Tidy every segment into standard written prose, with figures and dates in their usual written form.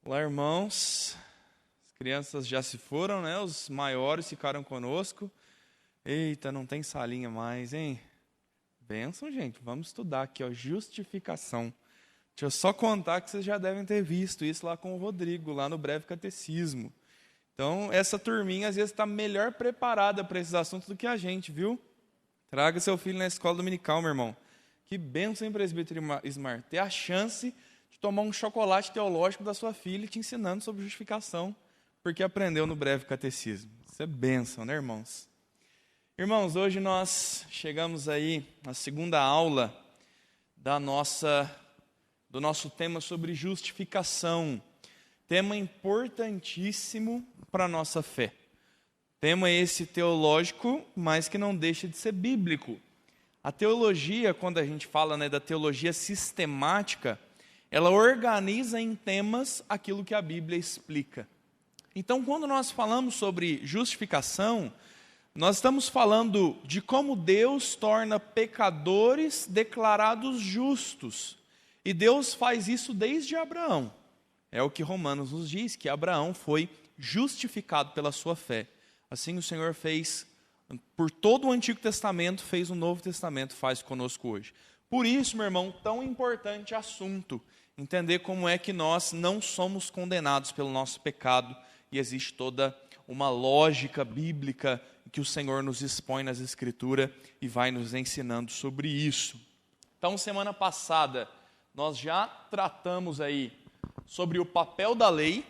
Olá, irmãos. As crianças já se foram, né? Os maiores ficaram conosco. Eita, não tem salinha mais, hein? Bênção, gente. Vamos estudar aqui, ó, justificação. Deixa eu só contar que vocês já devem ter visto isso lá com o Rodrigo, lá no Breve Catecismo. Então, essa turminha às vezes está melhor preparada para esses assuntos do que a gente, viu? Traga seu filho na escola dominical, meu irmão. Que bênção, hein, presbítero Ismar? Ter a chance de tomar um chocolate teológico da sua filha te ensinando sobre justificação, porque aprendeu no Breve Catecismo. Isso é bênção, né, irmãos? Irmãos, hoje nós chegamos aí na segunda aula do nosso tema sobre justificação. Tema importantíssimo para a nossa fé. Tema esse teológico, mas que não deixa de ser bíblico. A teologia, quando a gente fala, né, da teologia sistemática, ela organiza em temas aquilo que a Bíblia explica. Então, quando nós falamos sobre justificação, nós estamos falando de como Deus torna pecadores declarados justos. E Deus faz isso desde Abraão. É o que Romanos nos diz, que Abraão foi justificado pela sua fé. Assim o Senhor fez, por todo o Antigo Testamento, fez o Novo Testamento, faz conosco hoje. Por isso, meu irmão, tão importante assunto, entender como é que nós não somos condenados pelo nosso pecado, e existe toda uma lógica bíblica que o Senhor nos expõe nas Escrituras e vai nos ensinando sobre isso. Então, semana passada, nós já tratamos aí sobre o papel da lei,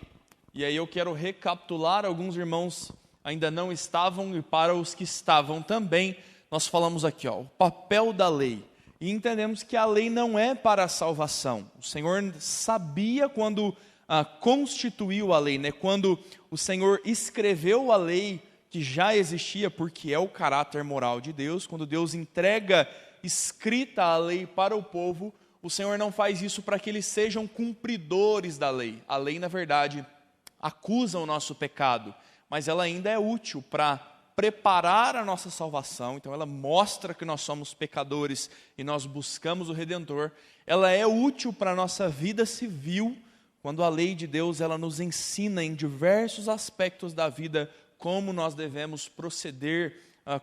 e aí eu quero recapitular, alguns irmãos ainda não estavam, e para os que estavam também, nós falamos aqui, ó, o papel da lei, e entendemos que a lei não é para a salvação. O Senhor sabia quando constituiu a lei, né? Quando o Senhor escreveu a lei que já existia, porque é o caráter moral de Deus, quando Deus entrega escrita a lei para o povo, o Senhor não faz isso para que eles sejam cumpridores da lei. A lei, na verdade, acusa o nosso pecado, mas ela ainda é útil para preparar a nossa salvação. Então ela mostra que nós somos pecadores e nós buscamos o Redentor. Ela é útil para a nossa vida civil, quando a lei de Deus ela nos ensina em diversos aspectos da vida como nós devemos proceder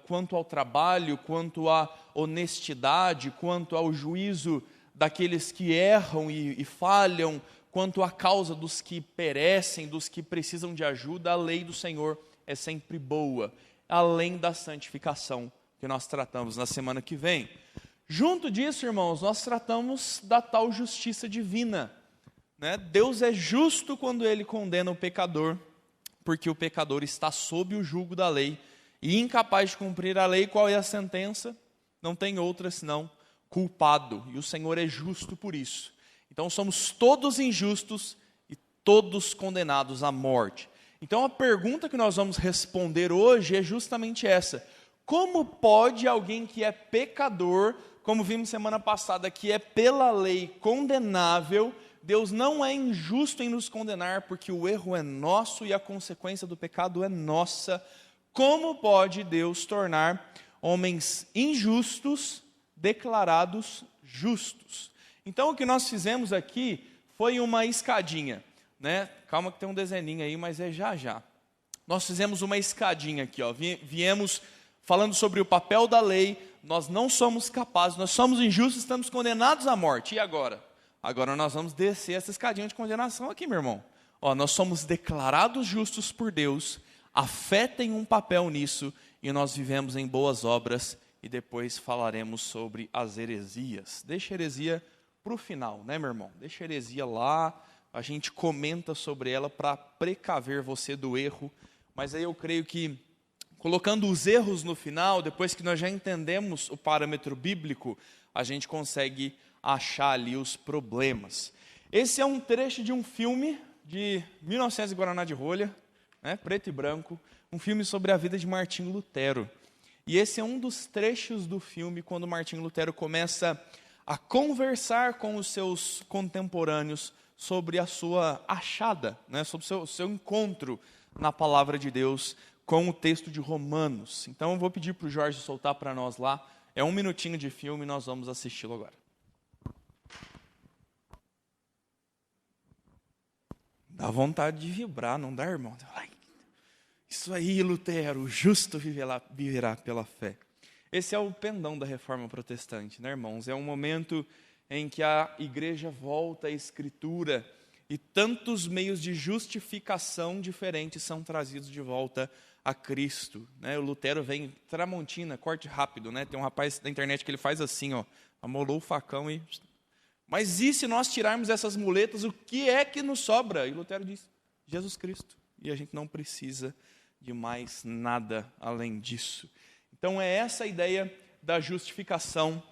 quanto ao trabalho, quanto à honestidade, quanto ao juízo daqueles que erram e falham, quanto à causa dos que perecem, dos que precisam de ajuda. A lei do Senhor é sempre boa, além da santificação que nós tratamos na semana que vem. Junto disso, irmãos, nós tratamos da tal justiça divina, né? Deus é justo quando Ele condena o pecador, porque o pecador está sob o jugo da lei e incapaz de cumprir a lei. Qual é a sentença? Não tem outra senão culpado, e o Senhor é justo por isso. Então somos todos injustos e todos condenados à morte. Então a pergunta que nós vamos responder hoje é justamente essa: como pode alguém que é pecador, como vimos semana passada, que é pela lei condenável, Deus não é injusto em nos condenar, porque o erro é nosso e a consequência do pecado é nossa. Como pode Deus tornar homens injustos declarados justos? Então o que nós fizemos aqui foi uma escadinha, né? Calma que tem um desenho aí, mas é já já. Nós fizemos uma escadinha aqui, ó. Viemos falando sobre o papel da lei. Nós não somos capazes, nós somos injustos, estamos condenados à morte. E agora? Agora nós vamos descer essa escadinha de condenação aqui, meu irmão. Ó, nós somos declarados justos por Deus, a fé tem um papel nisso, e nós vivemos em boas obras, e depois falaremos sobre as heresias. Deixa a heresia para o final, né, meu irmão? Deixa a heresia lá, a gente comenta sobre ela para precaver você do erro, mas aí eu creio que, colocando os erros no final, depois que nós já entendemos o parâmetro bíblico, a gente consegue achar ali os problemas. Esse é um trecho de um filme de 1900 Guaraná de rolha, né, preto e branco, um filme sobre a vida de Martinho Lutero. E esse é um dos trechos do filme quando Martinho Lutero começa a conversar com os seus contemporâneos sobre a sua achada, né, sobre o seu encontro na palavra de Deus com o texto de Romanos. Então eu vou pedir para o Jorge soltar para nós lá. É 1 minutinho de filme e nós vamos assisti-lo agora. Dá vontade de vibrar, não dá, irmão? Ai, isso aí, Lutero, o justo viverá pela fé. Esse é o pendão da reforma protestante, né, irmãos? É um momento em que a igreja volta à Escritura e tantos meios de justificação diferentes são trazidos de volta a Cristo, né? O Lutero vem Tramontina, corte rápido, né? Tem um rapaz da internet que ele faz assim, ó, amolou o facão e... Mas e se nós tirarmos essas muletas, o que é que nos sobra? E Lutero diz, Jesus Cristo. E a gente não precisa de mais nada além disso. Então é essa a ideia da justificação,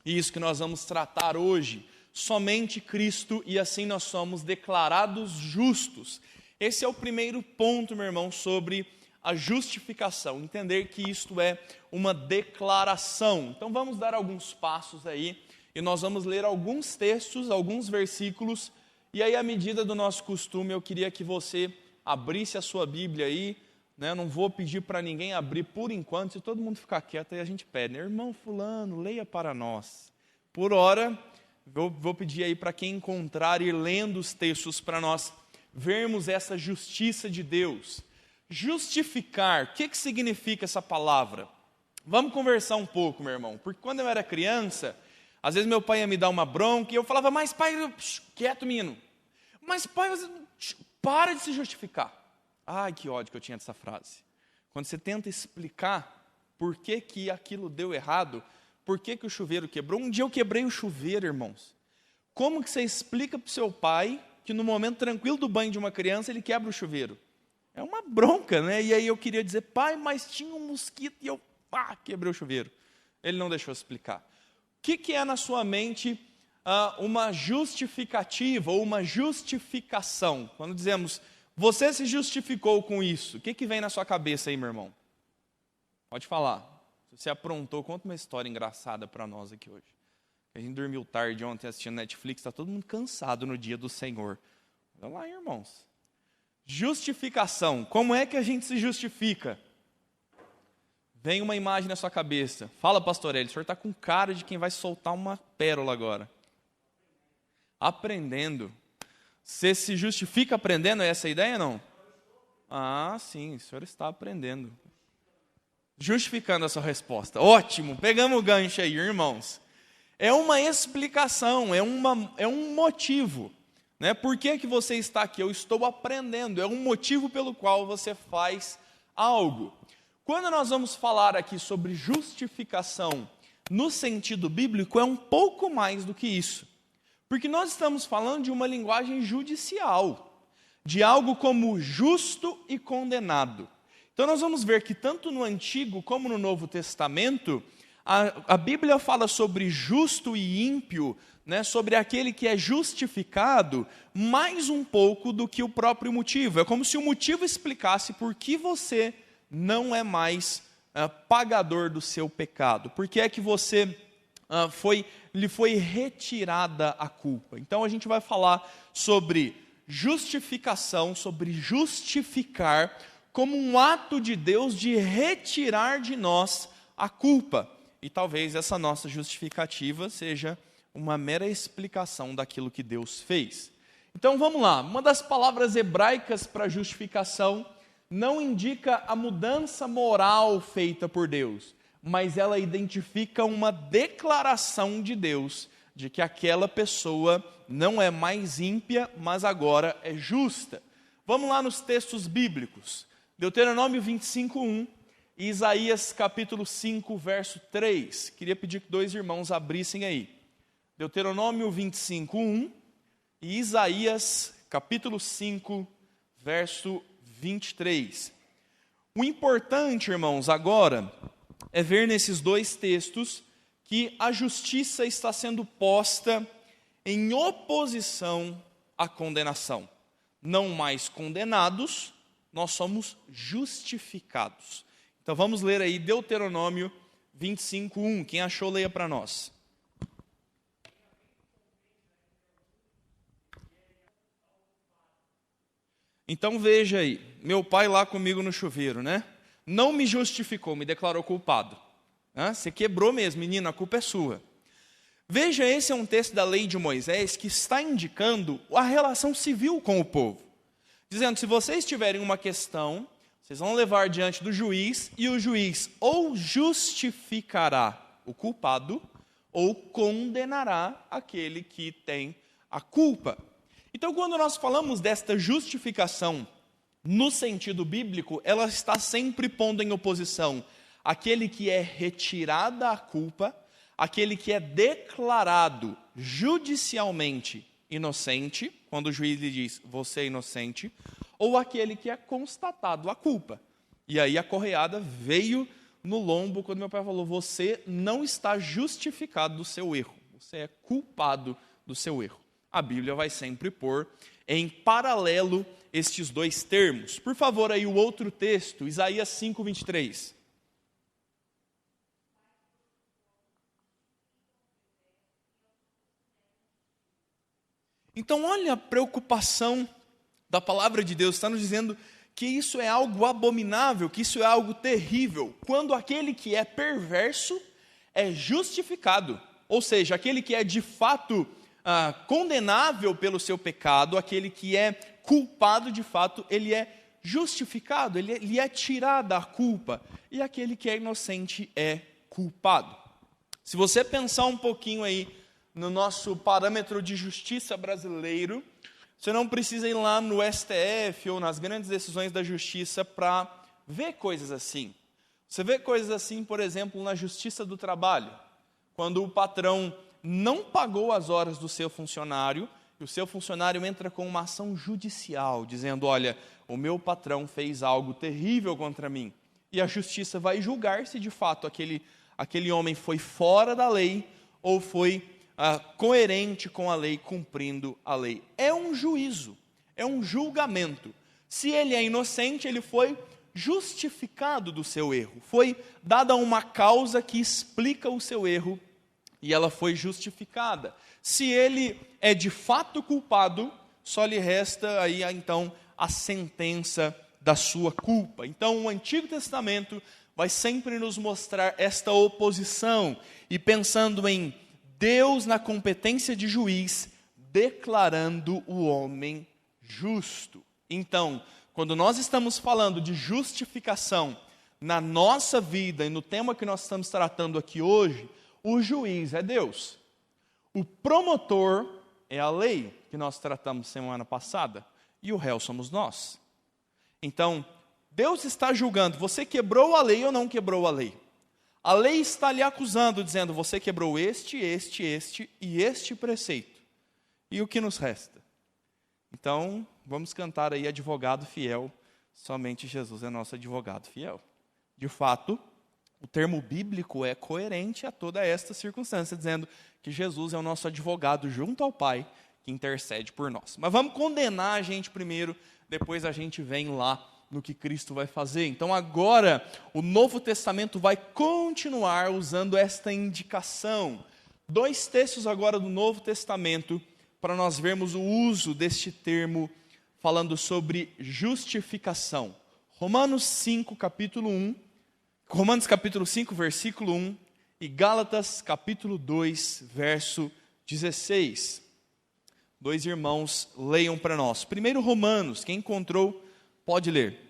e isso que nós vamos tratar hoje. Somente Cristo, e assim nós somos declarados justos. Esse é o primeiro ponto, meu irmão, sobre a justificação. Entender que isto é uma declaração. Então vamos dar alguns passos aí, e nós vamos ler alguns textos, alguns versículos, e aí à medida do nosso costume, eu queria que você abrisse a sua Bíblia aí, né? Não vou pedir para ninguém abrir por enquanto, se todo mundo ficar quieto, aí a gente pede, né? Irmão fulano, leia para nós. Por hora, vou pedir aí para quem encontrar ir lendo os textos para nós vermos essa justiça de Deus. Justificar, o que significa essa palavra? Vamos conversar um pouco, meu irmão, porque quando eu era criança, às vezes meu pai ia me dar uma bronca e eu falava, mas pai, quieto menino, mas pai, você para de se justificar. Ai, que ódio que eu tinha dessa frase. Quando você tenta explicar por que aquilo deu errado, por que o chuveiro quebrou. Um dia eu quebrei o chuveiro, irmãos. Como que você explica para o seu pai que no momento tranquilo do banho de uma criança ele quebra o chuveiro? É uma bronca, né? E aí eu queria dizer, pai, mas tinha um mosquito e eu quebrei o chuveiro. Ele não deixou explicar. O que é na sua mente uma justificativa ou uma justificação? Quando dizemos, você se justificou com isso, o que vem na sua cabeça aí, meu irmão? Pode falar. Se você aprontou, conta uma história engraçada para nós aqui hoje. A gente dormiu tarde ontem assistindo Netflix, está todo mundo cansado no dia do Senhor. Olha lá, irmãos. Justificação. Como é que a gente se justifica? Vem uma imagem na sua cabeça. Fala, pastor Hélio, o senhor está com cara de quem vai soltar uma pérola agora. Aprendendo. Você se justifica aprendendo? É essa a ideia, não? Ah, sim, o senhor está aprendendo. Justificando a sua resposta. Ótimo, pegamos o gancho aí, irmãos. É uma explicação, é um motivo. Né? Por que você está aqui? Eu estou aprendendo. É um motivo pelo qual você faz algo. Quando nós vamos falar aqui sobre justificação no sentido bíblico, é um pouco mais do que isso. Porque nós estamos falando de uma linguagem judicial, de algo como justo e condenado. Então nós vamos ver que tanto no Antigo como no Novo Testamento, a Bíblia fala sobre justo e ímpio, né, sobre aquele que é justificado, mais um pouco do que o próprio motivo. É como se o motivo explicasse por que você não é mais pagador do seu pecado. Por que é que você lhe foi retirada a culpa. Então a gente vai falar sobre justificação, sobre justificar, como um ato de Deus de retirar de nós a culpa. E talvez essa nossa justificativa seja uma mera explicação daquilo que Deus fez. Então vamos lá, uma das palavras hebraicas para justificação não indica a mudança moral feita por Deus, mas ela identifica uma declaração de Deus de que aquela pessoa não é mais ímpia, mas agora é justa. Vamos lá nos textos bíblicos. Deuteronômio 25:1 e Isaías capítulo 5, verso 3. Queria pedir que dois irmãos abrissem aí. Deuteronômio 25:1 e Isaías capítulo 5, verso 23. O importante, irmãos, agora é ver nesses dois textos que a justiça está sendo posta em oposição à condenação. Não mais condenados, nós somos justificados. Então vamos ler aí Deuteronômio 25:1. Quem achou, leia para nós. Então veja aí, meu pai lá comigo no chuveiro, né? Não me justificou, me declarou culpado. Você quebrou mesmo, menino, a culpa é sua. Veja, esse é um texto da lei de Moisés que está indicando a relação civil com o povo. dizendo: se vocês tiverem uma questão, vocês vão levar diante do juiz, e o juiz ou justificará o culpado, ou condenará aquele que tem a culpa. Então, quando nós falamos desta justificação, no sentido bíblico, ela está sempre pondo em oposição aquele que é retirada a culpa, aquele que é declarado judicialmente inocente, quando o juiz lhe diz: você é inocente, ou aquele que é constatado a culpa. E aí a correada veio no lombo quando meu pai falou: você não está justificado do seu erro, você é culpado do seu erro. A Bíblia vai sempre pôr em paralelo estes dois termos. Por favor, aí o outro texto, Isaías 5:23. Então, olha a preocupação da palavra de Deus, está nos dizendo que isso é algo abominável, que isso é algo terrível, quando aquele que é perverso é justificado, ou seja, aquele que é de fato condenável pelo seu pecado, aquele que é culpado de fato, ele é justificado, ele é tirado da culpa, e aquele que é inocente é culpado. Se você pensar um pouquinho aí no nosso parâmetro de justiça brasileiro, você não precisa ir lá no STF ou nas grandes decisões da justiça para ver coisas assim. Você vê coisas assim, por exemplo, na justiça do trabalho, quando o patrão não pagou as horas do seu funcionário, e o seu funcionário entra com uma ação judicial, dizendo: olha, o meu patrão fez algo terrível contra mim. E a justiça vai julgar se de fato aquele homem foi fora da lei ou foi coerente com a lei, cumprindo a lei. É um juízo, é um julgamento. Se ele é inocente, ele foi justificado do seu erro. Foi dada uma causa que explica o seu erro e ela foi justificada. Se ele é de fato culpado, só lhe resta aí então a sentença da sua culpa. Então o Antigo Testamento vai sempre nos mostrar esta oposição, e pensando em Deus na competência de juiz, declarando o homem justo. Então, quando nós estamos falando de justificação na nossa vida e no tema que nós estamos tratando aqui hoje, o juiz é Deus. O promotor é a lei, que nós tratamos semana passada, e o réu somos nós. Então, Deus está julgando: você quebrou a lei ou não quebrou a lei? A lei está lhe acusando, dizendo: você quebrou este e este preceito. E o que nos resta? Então, vamos cantar aí advogado fiel. Somente Jesus é nosso advogado fiel. De fato, o termo bíblico é coerente a toda esta circunstância, dizendo que Jesus é o nosso advogado junto ao Pai, que intercede por nós. Mas vamos condenar a gente primeiro, depois a gente vem lá no que Cristo vai fazer. Então agora o Novo Testamento vai continuar usando esta indicação. 2 textos agora do Novo Testamento, para nós vermos o uso deste termo, falando sobre justificação. Romanos capítulo 5, versículo 1, e Gálatas capítulo 2, verso 16. 2 irmãos leiam para nós. Primeiro Romanos, quem encontrou pode ler.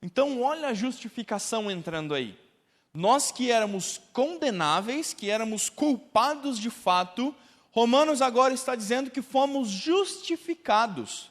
Então, olha a justificação entrando aí. Nós que éramos condenáveis, que éramos culpados de fato, Romanos agora está dizendo que fomos justificados.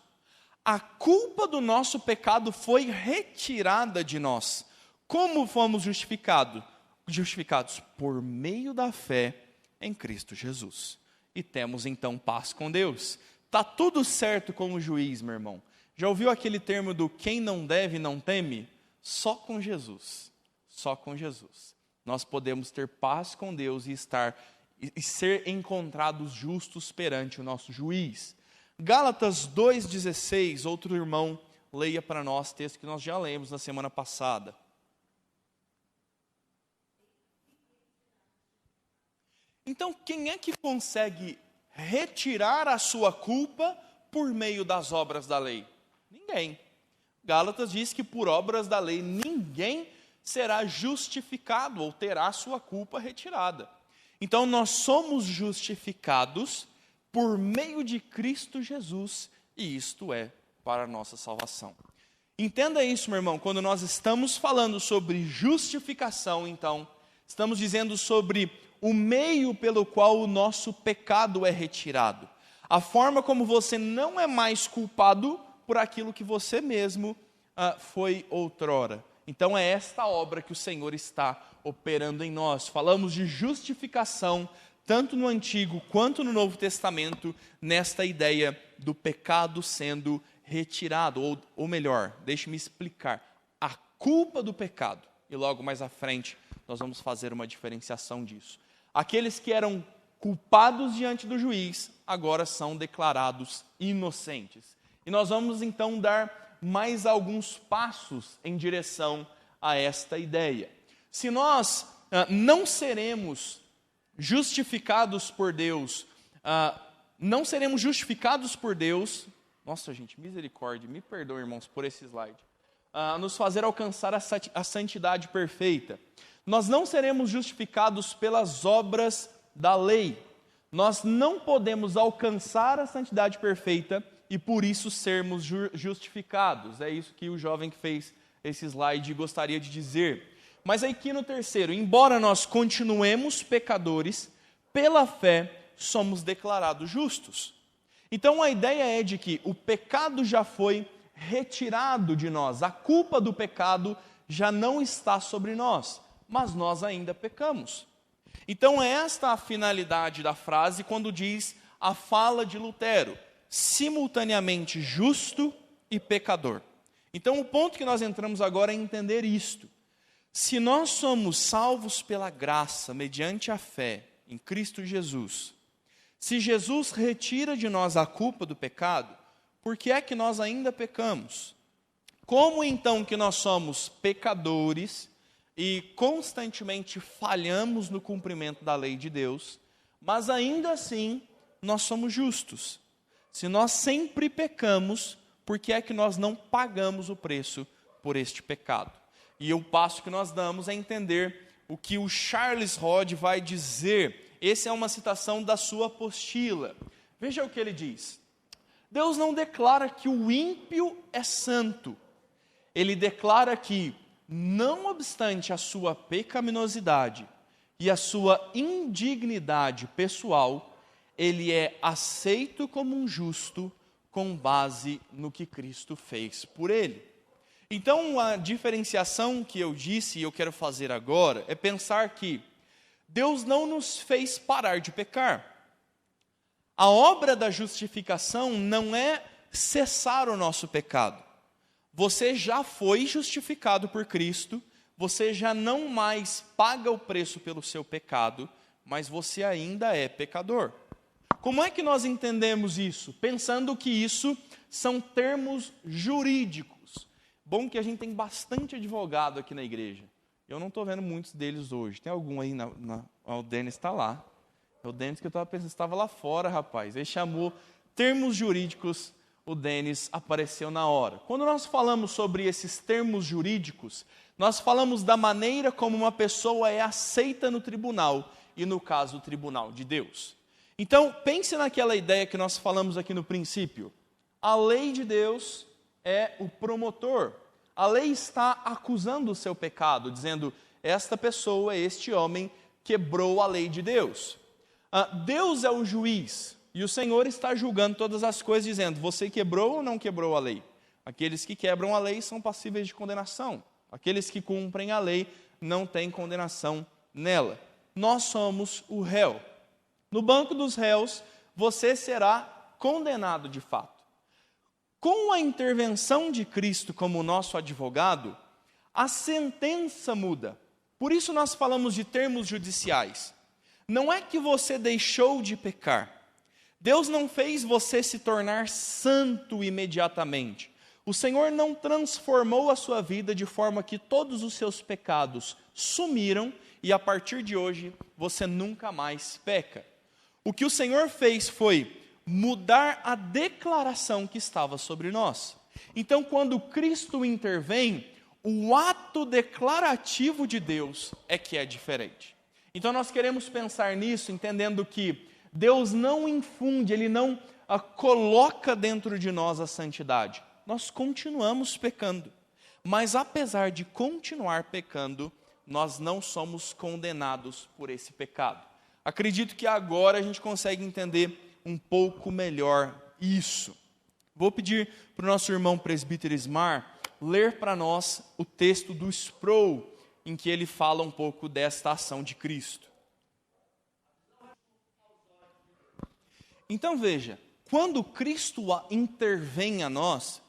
A culpa do nosso pecado foi retirada de nós. Como fomos justificados? Justificados por meio da fé em Cristo Jesus. E temos então paz com Deus. Está tudo certo com o juiz, meu irmão. Já ouviu aquele termo do quem não deve não teme? Só com Jesus. Só com Jesus. Nós podemos ter paz com Deus e ser encontrados justos perante o nosso juiz. Gálatas 2,16, outro irmão, leia para nós, texto que nós já lemos na semana passada. Então, quem é que consegue retirar a sua culpa por meio das obras da lei? Ninguém. Gálatas diz que por obras da lei ninguém será justificado ou terá sua culpa retirada. Então nós somos justificados por meio de Cristo Jesus, e isto é para a nossa salvação. Entenda isso, meu irmão, quando nós estamos falando sobre justificação, então, estamos dizendo sobre o meio pelo qual o nosso pecado é retirado. A forma como você não é mais culpado por aquilo que você mesmo foi outrora. Então é esta obra que o Senhor está operando em nós. Falamos de justificação, tanto no Antigo quanto no Novo Testamento, nesta ideia do pecado sendo retirado, ou melhor, deixe-me explicar, a culpa do pecado. E logo mais à frente nós vamos fazer uma diferenciação disso. Aqueles que eram culpados diante do juiz, agora são declarados inocentes. E nós vamos então dar mais alguns passos em direção a esta ideia. Se nós não seremos justificados por Deus, nossa gente, misericórdia, me perdoe irmãos por esse slide, nos fazer alcançar a santidade perfeita. Nós não seremos justificados pelas obras da lei. Nós não podemos alcançar a santidade perfeita e por isso sermos justificados. É isso que o jovem que fez esse slide gostaria de dizer. Mas aqui no terceiro, embora nós continuemos pecadores, pela fé somos declarados justos. Então a ideia é de que o pecado já foi retirado de nós, a culpa do pecado já não está sobre nós, mas nós ainda pecamos. Então é esta a finalidade da frase quando diz a fala de Lutero, simultaneamente justo e pecador. Então o ponto que nós entramos agora é entender isto. Se nós somos salvos pela graça, mediante a fé em Cristo Jesus, se Jesus retira de nós a culpa do pecado, por que é que nós ainda pecamos? Como então que nós somos pecadores e constantemente falhamos no cumprimento da lei de Deus, mas ainda assim nós somos justos? Se nós sempre pecamos, por que é que nós não pagamos o preço por este pecado? E o passo que nós damos é entender o que o Charles Rod vai dizer. Essa é uma citação da sua apostila. Veja o que ele diz. Deus não declara que o ímpio é santo. Ele declara que, não obstante a sua pecaminosidade e a sua indignidade pessoal, ele é aceito como um justo com base no que Cristo fez por ele. Então, a diferenciação que eu disse e eu quero fazer agora é pensar que Deus não nos fez parar de pecar. A obra da justificação não é cessar o nosso pecado. Você já foi justificado por Cristo, você já não mais paga o preço pelo seu pecado, mas você ainda é pecador. Como é que nós entendemos isso? Pensando que isso são termos jurídicos. Bom que a gente tem bastante advogado aqui na igreja. Eu não estou vendo muitos deles hoje. Tem algum aí? O Denis está lá. É o Denis que eu estava pensando, estava lá fora, rapaz. Ele chamou termos jurídicos, o Denis apareceu na hora. Quando nós falamos sobre esses termos jurídicos, nós falamos da maneira como uma pessoa é aceita no tribunal, e no caso, o tribunal de Deus. Então, pense naquela ideia que nós falamos aqui no princípio. A lei de Deus é o promotor. A lei está acusando o seu pecado, dizendo, esta pessoa, este homem, quebrou a lei de Deus. Deus é o juiz, e o Senhor está julgando todas as coisas, dizendo, você quebrou ou não quebrou a lei? Aqueles que quebram a lei são passíveis de condenação. Aqueles que cumprem a lei não têm condenação nela. Nós somos o réu. No banco dos réus, você será condenado de fato. Com a intervenção de Cristo como nosso advogado, a sentença muda. Por isso nós falamos de termos judiciais. Não é que você deixou de pecar. Deus não fez você se tornar santo imediatamente. O Senhor não transformou a sua vida de forma que todos os seus pecados sumiram e a partir de hoje você nunca mais peca. O que o Senhor fez foi mudar a declaração que estava sobre nós. Então, quando Cristo intervém, o ato declarativo de Deus é que é diferente. Então nós queremos pensar nisso, entendendo que Deus não infunde, Ele não coloca dentro de nós a santidade. Nós continuamos pecando, mas apesar de continuar pecando, nós não somos condenados por esse pecado. Acredito que agora a gente consegue entender um pouco melhor isso. Vou pedir para o nosso irmão presbítero Ismar ler para nós o texto do Sproul, em que ele fala um pouco desta ação de Cristo. Então veja, quando Cristo intervém a nós,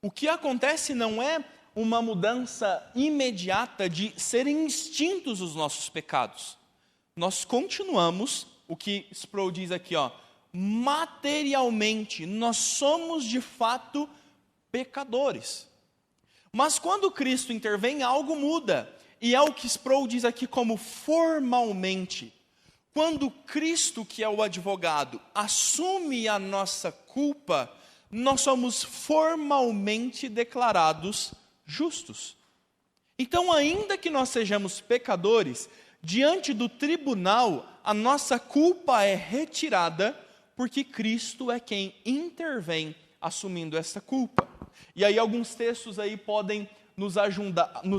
o que acontece não é uma mudança imediata de serem extintos os nossos pecados. Nós continuamos, o que Sproul diz aqui, materialmente, nós somos de fato pecadores. Mas quando Cristo intervém, algo muda. E é o que Sproul diz aqui como formalmente. Quando Cristo, que é o advogado, assume a nossa culpa, nós somos formalmente declarados justos. Então, ainda que nós sejamos pecadores, diante do tribunal, a nossa culpa é retirada, porque Cristo é quem intervém assumindo essa culpa. E aí alguns textos aí podem nos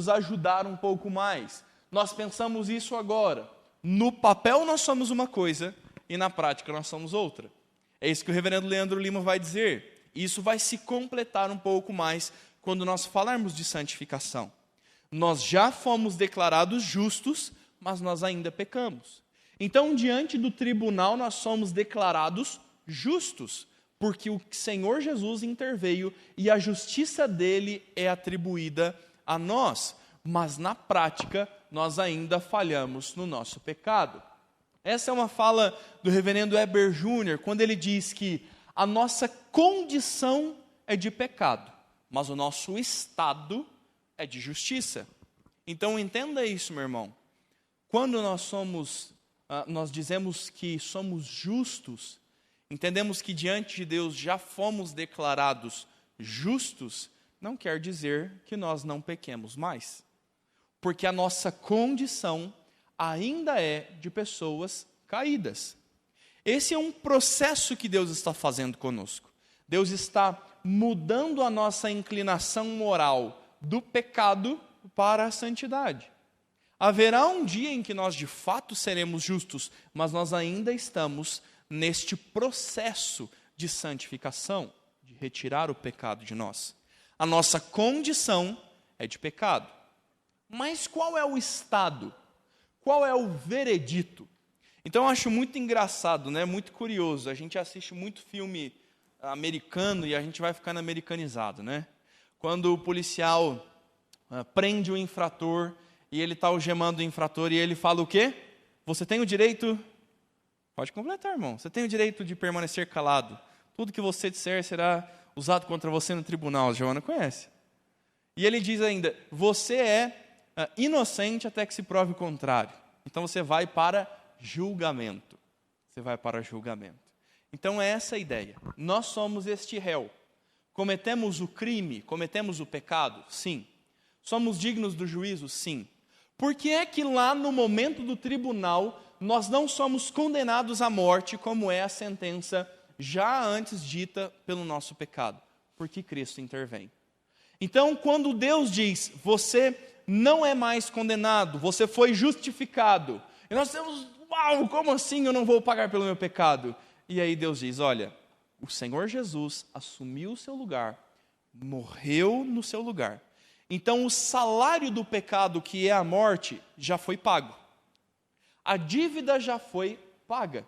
ajudar um pouco mais. Nós pensamos isso agora. No papel nós somos uma coisa e na prática nós somos outra. É isso que o reverendo Leandro Lima vai dizer. Isso vai se completar um pouco mais quando nós falarmos de santificação. Nós já fomos declarados justos, mas nós ainda pecamos. Então, diante do tribunal, nós somos declarados justos, porque o Senhor Jesus interveio e a justiça dele é atribuída a nós. Mas, na prática, nós ainda falhamos no nosso pecado. Essa é uma fala do reverendo Heber Júnior, quando ele diz que a nossa condição é de pecado, mas o nosso estado é de justiça. Então, entenda isso, meu irmão. Quando nós dizemos que somos justos, entendemos que diante de Deus já fomos declarados justos, não quer dizer que nós não pequemos mais. Porque a nossa condição ainda é de pessoas caídas. Esse é um processo que Deus está fazendo conosco. Deus está mudando a nossa inclinação moral do pecado para a santidade. Haverá um dia em que nós de fato seremos justos, mas nós ainda estamos neste processo de santificação, de retirar o pecado de nós. A nossa condição é de pecado. Mas qual é o estado? Qual é o veredito? Então eu acho muito engraçado, né? Muito curioso. A gente assiste muito filme americano e a gente vai ficando americanizado, né? Quando o policial prende o infrator e ele está algemando o infrator e ele fala o quê? Você tem o direito... Pode completar, irmão. Você tem o direito de permanecer calado. Tudo que você disser será usado contra você no tribunal. A Joana conhece. E ele diz ainda, você é inocente até que se prove o contrário. Então você vai para julgamento. Você vai para julgamento. Então é essa a ideia. Nós somos este réu. Cometemos o crime, cometemos o pecado? Sim. Somos dignos do juízo? Sim. Por que é que lá no momento do tribunal nós não somos condenados à morte, como é a sentença já antes dita pelo nosso pecado? Porque Cristo intervém. Então, quando Deus diz, você não é mais condenado, você foi justificado, e nós temos, uau, como assim eu não vou pagar pelo meu pecado? E aí Deus diz, olha, o Senhor Jesus assumiu o seu lugar, morreu no seu lugar. Então, o salário do pecado, que é a morte, já foi pago. A dívida já foi paga.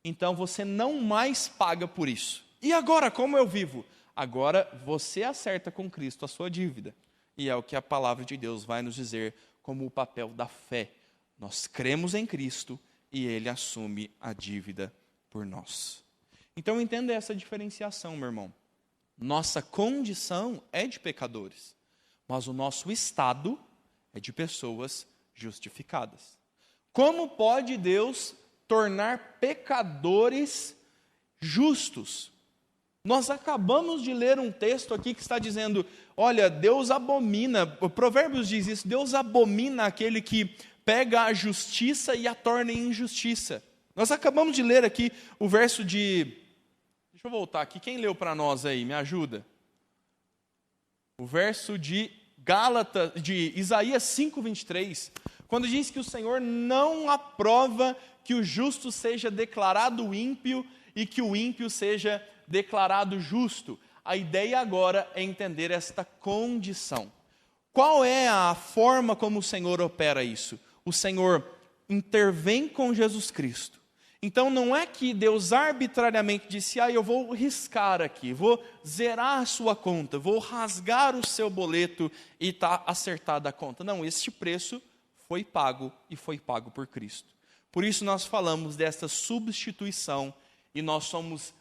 Então, você não mais paga por isso. E agora, como eu vivo? Agora, você acerta com Cristo a sua dívida. E é o que a palavra de Deus vai nos dizer como o papel da fé. Nós cremos em Cristo e Ele assume a dívida por nós. Então, entenda essa diferenciação, meu irmão. Nossa condição é de pecadores, mas o nosso estado é de pessoas justificadas. Como pode Deus tornar pecadores justos? Nós acabamos de ler um texto aqui que está dizendo, olha, Deus abomina, o Provérbios diz isso, Deus abomina aquele que pega a justiça e a torna em injustiça. Nós acabamos de ler aqui o verso de... Deixa eu voltar aqui. Quem leu para nós aí? Me ajuda. O verso de Isaías 5:23, quando diz que o Senhor não aprova que o justo seja declarado ímpio e que o ímpio seja declarado justo. A ideia agora é entender esta condição. Qual é a forma como o Senhor opera isso? O Senhor intervém com Jesus Cristo. Então não é que Deus arbitrariamente disse, eu vou riscar aqui, vou zerar a sua conta, vou rasgar o seu boleto e está acertada a conta. Não, este preço foi pago e foi pago por Cristo. Por isso nós falamos desta substituição e nós somos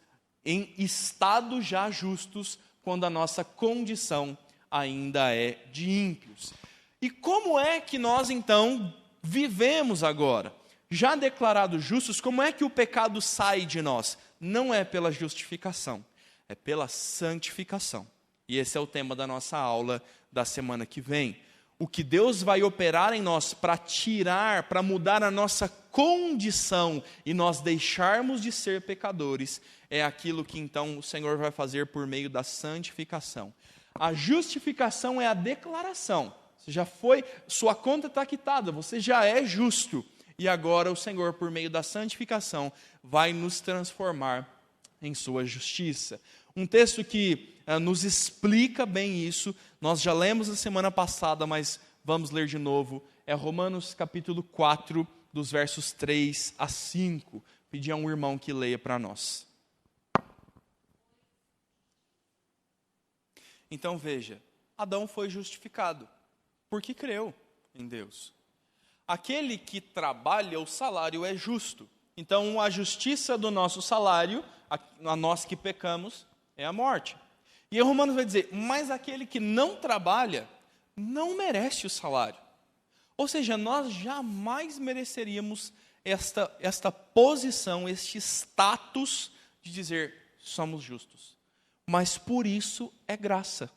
em estado já justos quando a nossa condição ainda é de ímpios. E como é que nós então vivemos agora? Já declarados justos, como é que o pecado sai de nós? Não é pela justificação, é pela santificação. E esse é o tema da nossa aula da semana que vem. O que Deus vai operar em nós para tirar, para mudar a nossa condição e nós deixarmos de ser pecadores, é aquilo que então o Senhor vai fazer por meio da santificação. A justificação é a declaração. Você já foi, sua conta está quitada, você já é justo. E agora o Senhor, por meio da santificação, vai nos transformar em sua justiça. Um texto que nos explica bem isso, nós já lemos na semana passada, mas vamos ler de novo, é Romanos capítulo 4, dos versos 3 a 5. Pedir a um irmão que leia para nós. Então veja, Adão foi justificado, porque creu em Deus. Aquele que trabalha, o salário é justo. Então, a justiça do nosso salário, a nós que pecamos, é a morte. E Romanos vai dizer, mas aquele que não trabalha, não merece o salário. Ou seja, nós jamais mereceríamos esta posição, este status de dizer, somos justos. Mas por isso é graça.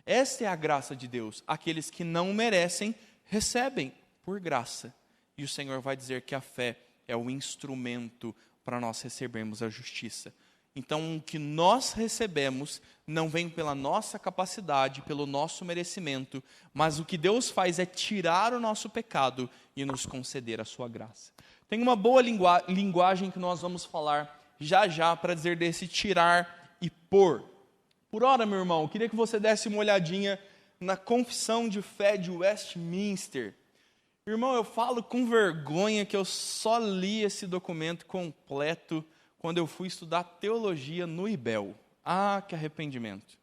Esta é a graça de Deus. Aqueles que não merecem, recebem por graça. E o Senhor vai dizer que a fé é o instrumento para nós recebermos a justiça. Então, o que nós recebemos não vem pela nossa capacidade, pelo nosso merecimento, mas o que Deus faz é tirar o nosso pecado e nos conceder a sua graça. Tem uma boa linguagem que nós vamos falar já para dizer desse tirar e pôr. Por ora, meu irmão, eu queria que você desse uma olhadinha na Confissão de Fé de Westminster. Irmão, eu falo com vergonha que eu só li esse documento completo quando eu fui estudar teologia no IBEL. Ah, que arrependimento.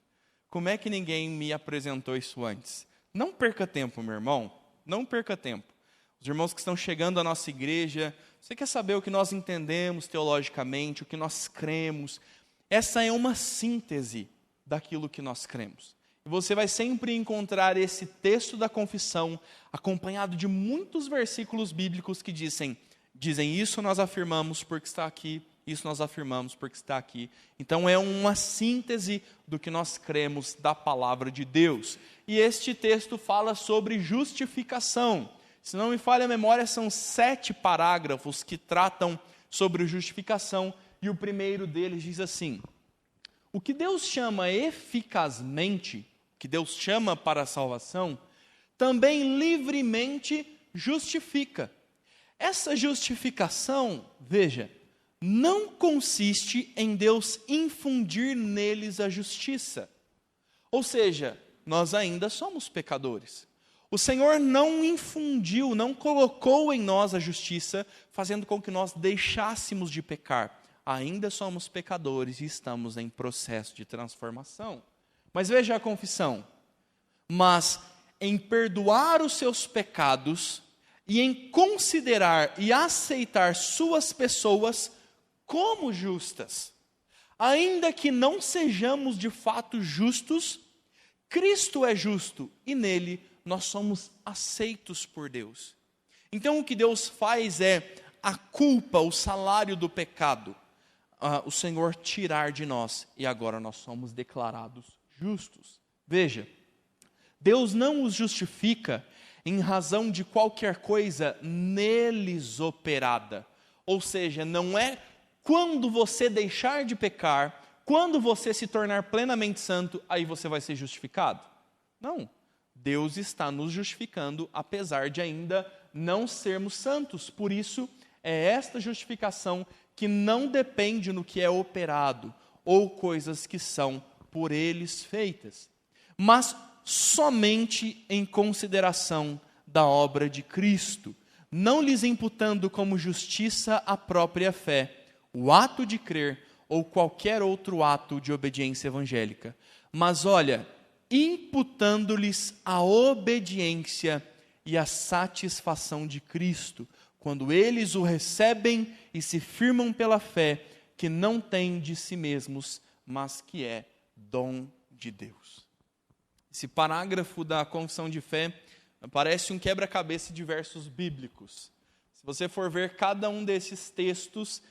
Como é que ninguém me apresentou isso antes? Não perca tempo, meu irmão. Não perca tempo. Os irmãos que estão chegando à nossa igreja, você quer saber o que nós entendemos teologicamente, o que nós cremos? Essa é uma síntese daquilo que nós cremos. E você vai sempre encontrar esse texto da confissão acompanhado de muitos versículos bíblicos que dizem isso nós afirmamos porque está aqui, isso nós afirmamos porque está aqui. Então é uma síntese do que nós cremos da palavra de Deus. E este texto fala sobre justificação. Se não me falha a memória, são 7 parágrafos que tratam sobre justificação. E o primeiro deles diz assim: o que Deus chama eficazmente, que Deus chama para a salvação, também livremente justifica. Essa justificação, veja, não consiste em Deus infundir neles a justiça. Ou seja, nós ainda somos pecadores. O Senhor não infundiu, não colocou em nós a justiça, fazendo com que nós deixássemos de pecar. Ainda somos pecadores e estamos em processo de transformação. Mas veja a confissão. Mas em perdoar os seus pecados e em considerar e aceitar suas pessoas como justas, ainda que não sejamos de fato justos, Cristo é justo e nele nós somos aceitos por Deus. Então o que Deus faz é a culpa, o salário do pecado, o Senhor tirar de nós e agora nós somos declarados justos. Veja, Deus não os justifica em razão de qualquer coisa neles operada. Ou seja, não é quando você deixar de pecar, quando você se tornar plenamente santo, aí você vai ser justificado. Não. Deus está nos justificando, apesar de ainda não sermos santos. Por isso, é esta justificação que não depende no que é operado, ou coisas que são por eles feitas, mas somente em consideração da obra de Cristo, não lhes imputando como justiça a própria fé, o ato de crer ou qualquer outro ato de obediência evangélica, mas olha, imputando-lhes a obediência e a satisfação de Cristo, quando eles o recebem e se firmam pela fé, que não tem de si mesmos, mas que é dom de Deus. Esse parágrafo da confissão de fé parece um quebra-cabeça de versos bíblicos. Se você for ver, cada um desses textos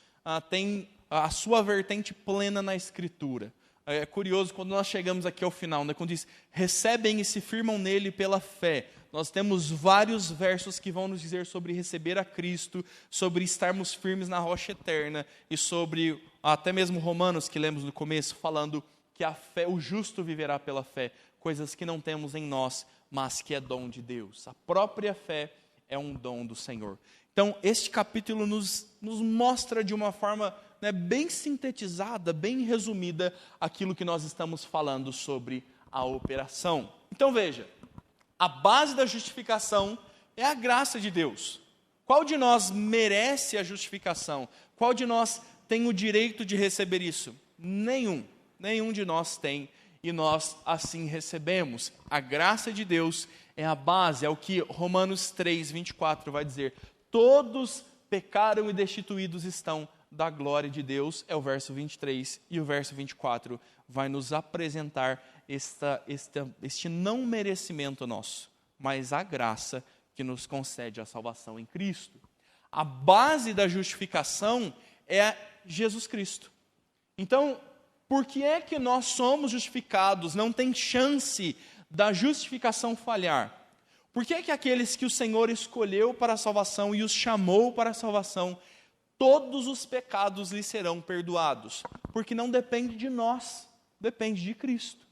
tem a sua vertente plena na Escritura. É curioso, quando nós chegamos aqui ao final, quando diz, recebem e se firmam nele pela fé, nós temos vários versos que vão nos dizer sobre receber a Cristo, sobre estarmos firmes na rocha eterna, e sobre, até mesmo Romanos, que lemos no começo, falando que a fé, o justo viverá pela fé, coisas que não temos em nós, mas que é dom de Deus. A própria fé é um dom do Senhor. Então, este capítulo nos mostra de uma forma bem sintetizada, bem resumida, aquilo que nós estamos falando sobre a operação. Então veja, a base da justificação é a graça de Deus. Qual de nós merece a justificação? Qual de nós tem o direito de receber isso? Nenhum de nós tem, e nós assim recebemos. A graça de Deus é a base, é o que Romanos 3, 24 vai dizer. Todos pecaram e destituídos estão da glória de Deus, é o verso 23, e o verso 24 vai nos apresentar este não merecimento nosso, mas a graça que nos concede a salvação em Cristo. A base da justificação é Jesus Cristo. Então, por que é que nós somos justificados? Não tem chance da justificação falhar. Por que é que aqueles que o Senhor escolheu para a salvação e os chamou para a salvação, todos os pecados lhes serão perdoados? Porque não depende de nós, depende de Cristo.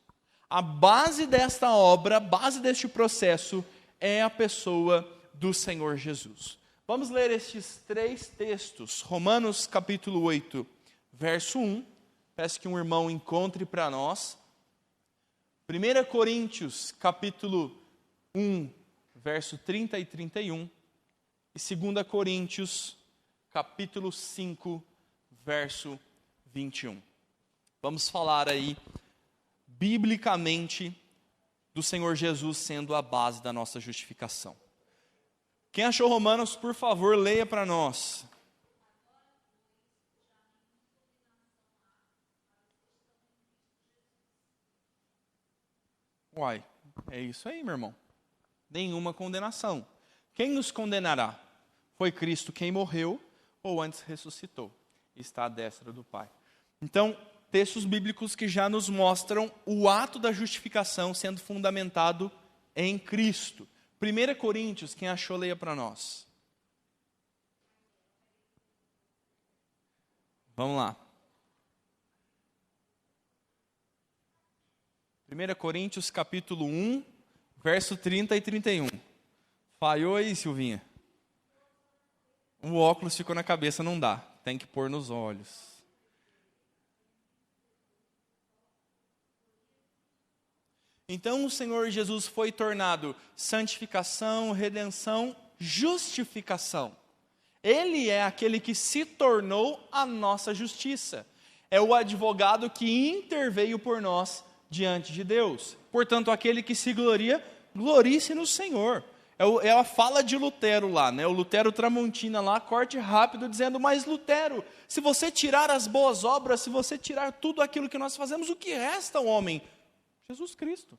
A base desta obra, a base deste processo é a pessoa do Senhor Jesus. Vamos ler estes 3 textos. Romanos capítulo 8, verso 1. Peço que um irmão encontre para nós. 1 Coríntios capítulo 1, verso 30 e 31. E 2 Coríntios capítulo 5, verso 21. Vamos falar aí, biblicamente, do Senhor Jesus sendo a base da nossa justificação. Quem achou Romanos, por favor, leia para nós. Uai, é isso aí, meu irmão. Nenhuma condenação. Quem nos condenará? Foi Cristo quem morreu, ou antes ressuscitou. Está à destra do Pai. Então, textos bíblicos que já nos mostram o ato da justificação sendo fundamentado em Cristo. 1 Coríntios, quem achou, leia para nós. Vamos lá. 1 Coríntios capítulo 1, verso 30 e 31. Falhou aí, Silvinha? O óculos ficou na cabeça, não dá. Tem que pôr nos olhos. Então o Senhor Jesus foi tornado santificação, redenção, justificação. Ele é aquele que se tornou a nossa justiça. É o advogado que interveio por nós diante de Deus. Portanto, aquele que se gloria, glorie-se no Senhor. É a fala de Lutero lá, o Lutero Tramontina lá, corte rápido, dizendo, mas Lutero, se você tirar as boas obras, se você tirar tudo aquilo que nós fazemos, o que resta ao homem? Jesus Cristo.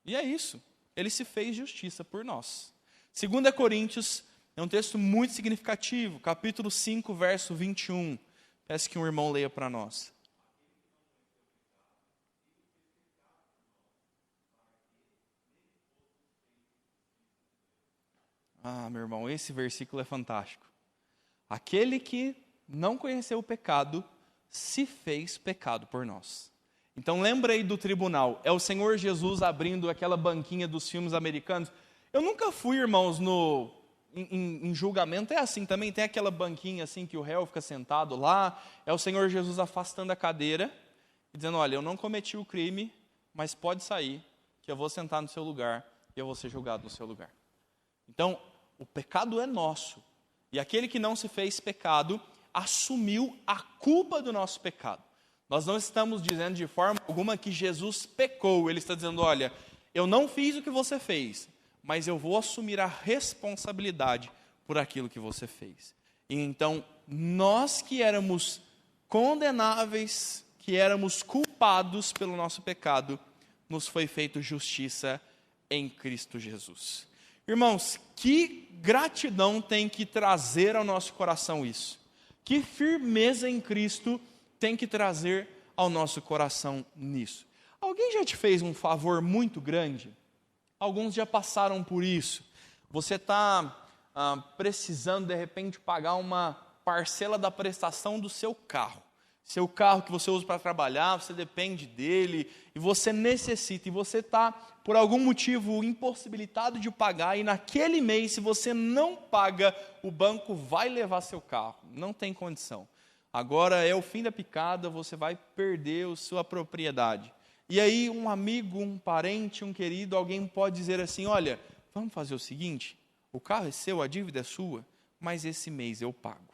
E é isso. Ele se fez justiça por nós. 2 Coríntios é um texto muito significativo, capítulo 5, verso 21. Peço que um irmão leia para nós. Ah, meu irmão, esse versículo é fantástico. Aquele que não conheceu o pecado, se fez pecado por nós. Então lembra aí do tribunal, é o Senhor Jesus abrindo aquela banquinha dos filmes americanos. Eu nunca fui, irmãos, em julgamento, é assim também, tem aquela banquinha assim que o réu fica sentado lá, é o Senhor Jesus afastando a cadeira e dizendo, olha, eu não cometi o crime, mas pode sair, que eu vou sentar no seu lugar e eu vou ser julgado no seu lugar. Então, o pecado é nosso, e aquele que não se fez pecado, assumiu a culpa do nosso pecado. Nós não estamos dizendo de forma alguma que Jesus pecou, ele está dizendo, olha, eu não fiz o que você fez, mas eu vou assumir a responsabilidade por aquilo que você fez. E então, nós que éramos condenáveis, que éramos culpados pelo nosso pecado, nos foi feito justiça em Cristo Jesus. Irmãos, que gratidão tem que trazer ao nosso coração isso? Que firmeza em Cristo tem que trazer ao nosso coração nisso? Alguém já te fez um favor muito grande? Alguns já passaram por isso. Você está precisando, de repente, pagar uma parcela da prestação do seu carro. Seu carro que você usa para trabalhar, você depende dele, e você necessita, e você está, por algum motivo, impossibilitado de pagar, e naquele mês, se você não paga, o banco vai levar seu carro. Não tem condição. Agora é o fim da picada, você vai perder a sua propriedade. E aí um amigo, um parente, um querido, alguém pode dizer assim, olha, vamos fazer o seguinte, o carro é seu, a dívida é sua, mas esse mês eu pago.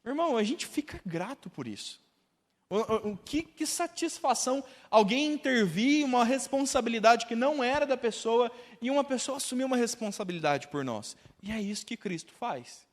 Irmão, a gente fica grato por isso. Que satisfação alguém intervir uma responsabilidade que não era da pessoa e uma pessoa assumir uma responsabilidade por nós. E é isso que Cristo faz.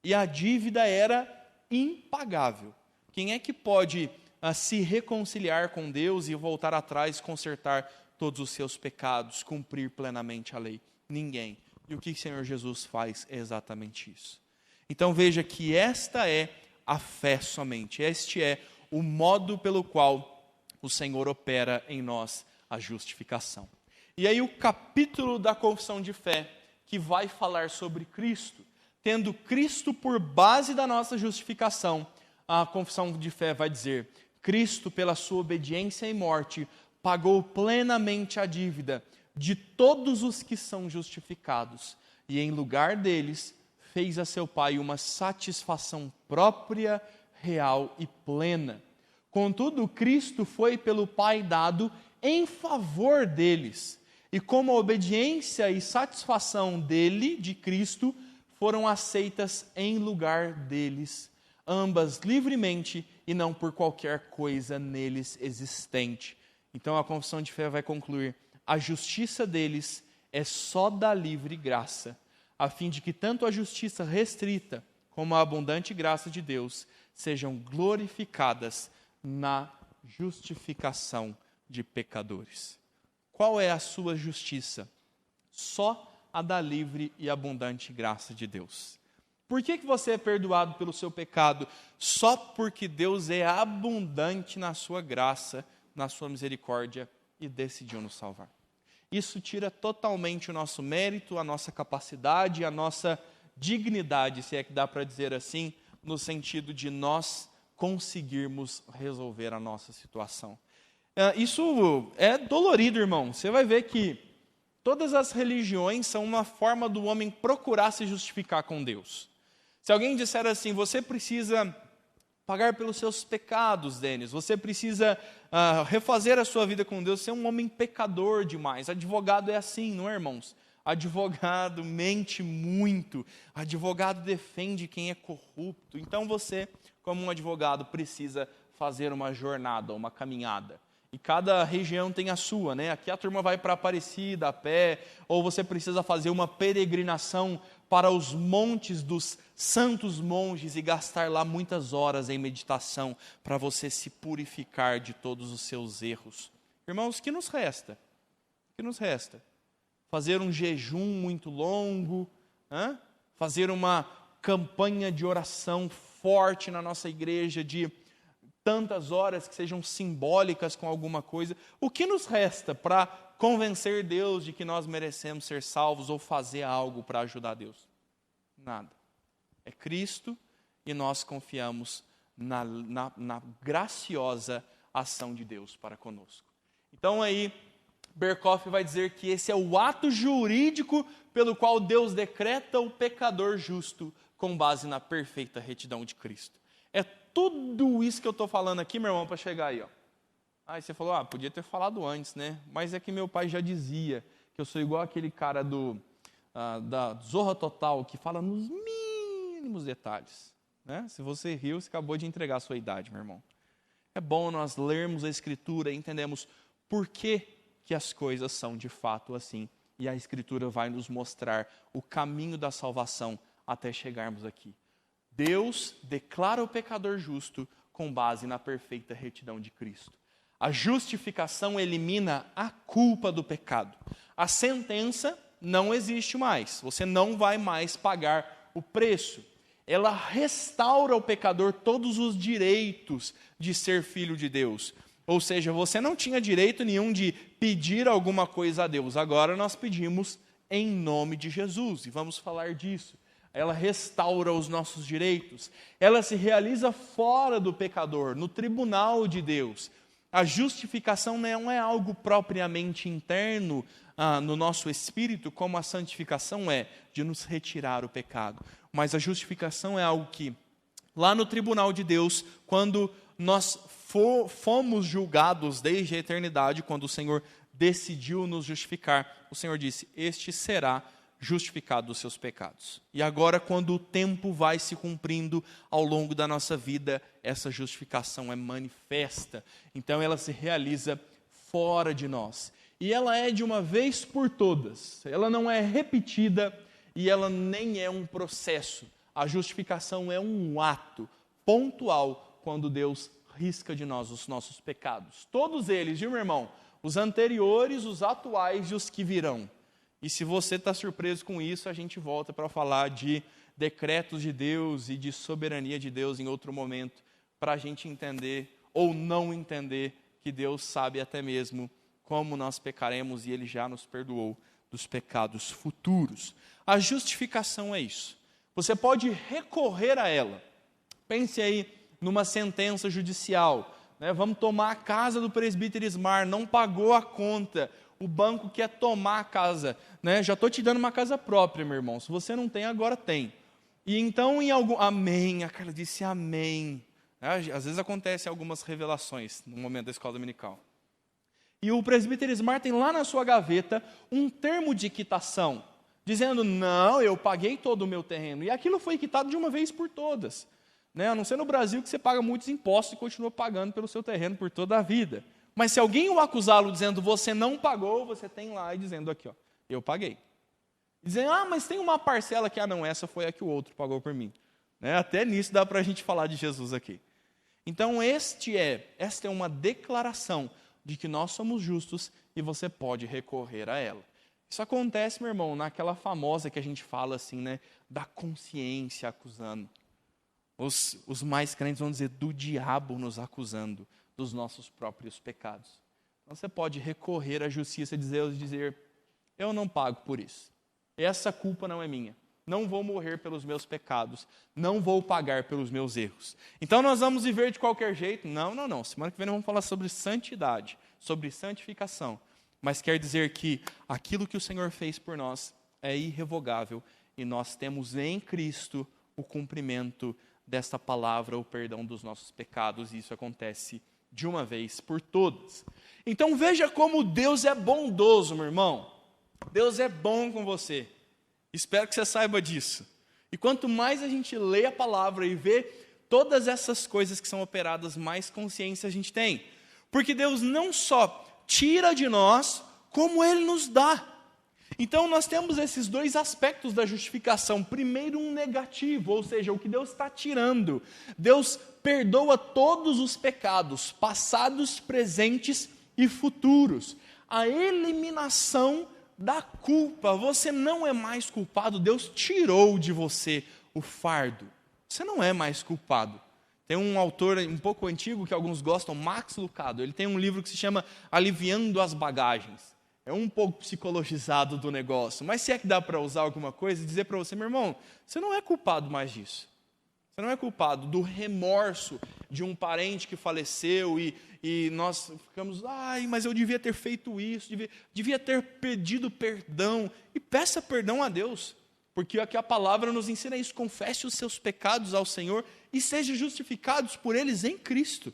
E a dívida era impagável. Quem é que pode se reconciliar com Deus e voltar atrás, consertar todos os seus pecados, cumprir plenamente a lei? Ninguém. E o que o Senhor Jesus faz é exatamente isso. Então veja que esta é a fé somente. Este é o modo pelo qual o Senhor opera em nós a justificação. E aí o capítulo da confissão de fé, que vai falar sobre Cristo, tendo Cristo por base da nossa justificação, a confissão de fé vai dizer, Cristo, pela sua obediência e morte, pagou plenamente a dívida de todos os que são justificados, e em lugar deles, fez a seu Pai uma satisfação própria, real e plena. Contudo, Cristo foi pelo Pai dado em favor deles, e como a obediência e satisfação dele, de Cristo, foram aceitas em lugar deles, ambas livremente e não por qualquer coisa neles existente. Então a confissão de fé vai concluir, a justiça deles é só da livre graça, a fim de que tanto a justiça restrita como a abundante graça de Deus sejam glorificadas na justificação de pecadores. Qual é a sua justiça? Só a da livre e abundante graça de Deus. Por que você é perdoado pelo seu pecado? Só porque Deus é abundante na sua graça, na sua misericórdia e decidiu nos salvar. Isso tira totalmente o nosso mérito, a nossa capacidade, a nossa dignidade, se é que dá para dizer assim, no sentido de nós conseguirmos resolver a nossa situação. Isso é dolorido, irmão. Você vai ver que todas as religiões são uma forma do homem procurar se justificar com Deus. Se alguém disser assim, você precisa pagar pelos seus pecados, Denis, você precisa refazer a sua vida com Deus, você é um homem pecador demais. Advogado é assim, não é, irmãos? Advogado mente muito, advogado defende quem é corrupto. Então você, como um advogado, precisa fazer uma jornada, uma caminhada. E cada região tem a sua, né? Aqui a turma vai para Aparecida a pé, ou você precisa fazer uma peregrinação para os montes dos santos monges e gastar lá muitas horas em meditação para você se purificar de todos os seus erros. Irmãos, o que nos resta? O que nos resta? Fazer um jejum muito longo, fazer uma campanha de oração forte na nossa igreja de tantas horas que sejam simbólicas com alguma coisa. O que nos resta para convencer Deus de que nós merecemos ser salvos ou fazer algo para ajudar Deus? nada. É Cristo e nós confiamos na graciosa ação de Deus para conosco. Então aí, Berkhof vai dizer que esse é o ato jurídico pelo qual Deus decreta o pecador justo com base na perfeita retidão de Cristo. É tudo isso que eu estou falando aqui, meu irmão, para chegar aí. Aí você falou, podia ter falado antes, né? Mas é que meu pai já dizia que eu sou igual aquele cara da Zorra Total, que fala nos mínimos detalhes. Né? Se você riu, você acabou de entregar a sua idade, meu irmão. É bom nós lermos a Escritura e entendemos por que as coisas são de fato assim. E a Escritura vai nos mostrar o caminho da salvação até chegarmos aqui. Deus declara o pecador justo com base na perfeita retidão de Cristo. A justificação elimina a culpa do pecado. A sentença não existe mais. Você não vai mais pagar o preço. Ela restaura ao pecador todos os direitos de ser filho de Deus. Ou seja, você não tinha direito nenhum de pedir alguma coisa a Deus. Agora nós pedimos em nome de Jesus. E vamos falar disso. Ela restaura os nossos direitos. Ela se realiza fora do pecador, no tribunal de Deus. A justificação não é algo propriamente interno no nosso espírito, como a santificação é, de nos retirar o pecado. Mas a justificação é algo que, lá no tribunal de Deus, quando nós fomos julgados desde a eternidade, quando o Senhor decidiu nos justificar, o Senhor disse, este será justificado dos seus pecados. E agora, quando o tempo vai se cumprindo ao longo da nossa vida, essa justificação é manifesta. Então ela se realiza fora de nós. E ela é de uma vez por todas. Ela não é repetida e ela nem é um processo. A justificação é um ato pontual quando Deus risca de nós os nossos pecados. Todos eles, viu, meu irmão? Os anteriores, os atuais e os que virão. E se você está surpreso com isso, a gente volta para falar de decretos de Deus e de soberania de Deus em outro momento, para a gente entender ou não entender que Deus sabe até mesmo como nós pecaremos e Ele já nos perdoou dos pecados futuros. A justificação é isso. Você pode recorrer a ela. Pense aí numa sentença judicial. Né? Vamos tomar a casa do presbítero Ismar, não pagou a conta. O banco quer tomar a casa, né? Já estou te dando uma casa própria, meu irmão. Se você não tem, agora tem. E então, amém, a Carla disse amém. Às vezes acontecem algumas revelações no momento da escola dominical. E o presbítero Ismar tem lá na sua gaveta um termo de quitação, dizendo, não, eu paguei todo o meu terreno. E aquilo foi quitado de uma vez por todas. Né? A não ser no Brasil que você paga muitos impostos e continua pagando pelo seu terreno por toda a vida. Mas se alguém o acusá-lo dizendo, você não pagou, você tem lá e dizendo aqui, eu paguei. Dizendo, mas tem uma parcela que, não, essa foi a que o outro pagou por mim. Né? Até nisso dá para a gente falar de Jesus aqui. Então esta é uma declaração de que nós somos justos e você pode recorrer a ela. Isso acontece, meu irmão, naquela famosa que a gente fala assim, né, da consciência acusando. Os mais crentes vão dizer, do diabo nos acusando dos nossos próprios pecados. Então você pode recorrer à justiça e dizer, eu não pago por isso. Essa culpa não é minha. Não vou morrer pelos meus pecados. Não vou pagar pelos meus erros. Então nós vamos viver de qualquer jeito? Não. Semana que vem nós vamos falar sobre santidade, sobre santificação. Mas quer dizer que aquilo que o Senhor fez por nós é irrevogável e nós temos em Cristo o cumprimento desta palavra, o perdão dos nossos pecados, e isso acontece de uma vez por todas. Então veja como Deus é bondoso, meu irmão. Deus é bom com você. Espero que você saiba disso. E quanto mais a gente lê a palavra e vê todas essas coisas que são operadas, mais consciência a gente tem. Porque Deus não só tira de nós, como Ele nos dá. Então nós temos esses dois aspectos da justificação. Primeiro, um negativo, ou seja, o que Deus está tirando. Deus perdoa todos os pecados, passados, presentes e futuros. A eliminação da culpa. Você não é mais culpado, Deus tirou de você o fardo. Você não é mais culpado. Tem um autor um pouco antigo que alguns gostam, Max Lucado. Ele tem um livro que se chama Aliviando as Bagagens. é um pouco psicologizado do negócio, mas se é que dá para usar alguma coisa e dizer para você, meu irmão, você não é culpado mais disso. Você não é culpado do remorso de um parente que faleceu e nós ficamos, mas eu devia ter feito isso, devia ter pedido perdão. E peça perdão a Deus, porque aqui a palavra nos ensina isso. Confesse os seus pecados ao Senhor e sejam justificados por eles em Cristo.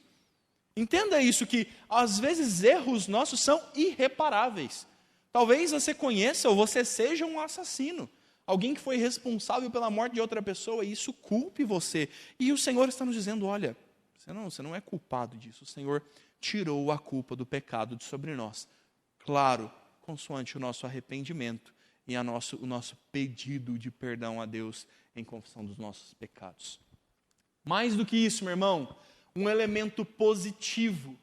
Entenda isso, que às vezes erros nossos são irreparáveis. Talvez você conheça ou você seja um assassino. Alguém que foi responsável pela morte de outra pessoa, e isso culpe você. E o Senhor está nos dizendo, olha, você não é culpado disso. O Senhor tirou a culpa do pecado de sobre nós. Claro, consoante o nosso arrependimento e o nosso pedido de perdão a Deus em confissão dos nossos pecados. Mais do que isso, meu irmão, um elemento positivo,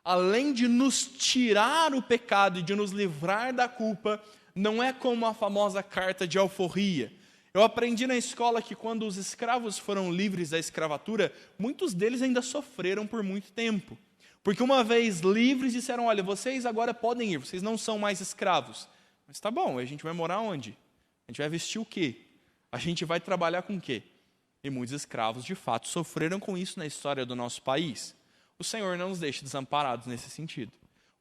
além de nos tirar o pecado e de nos livrar da culpa, não é como a famosa carta de alforria. Eu aprendi na escola que quando os escravos foram livres da escravatura, muitos deles ainda sofreram por muito tempo. Porque uma vez livres, disseram, olha, vocês agora podem ir, vocês não são mais escravos. Mas tá bom, a gente vai morar onde? A gente vai vestir o quê? A gente vai trabalhar com o quê? E muitos escravos, de fato, sofreram com isso na história do nosso país. O Senhor não nos deixa desamparados nesse sentido.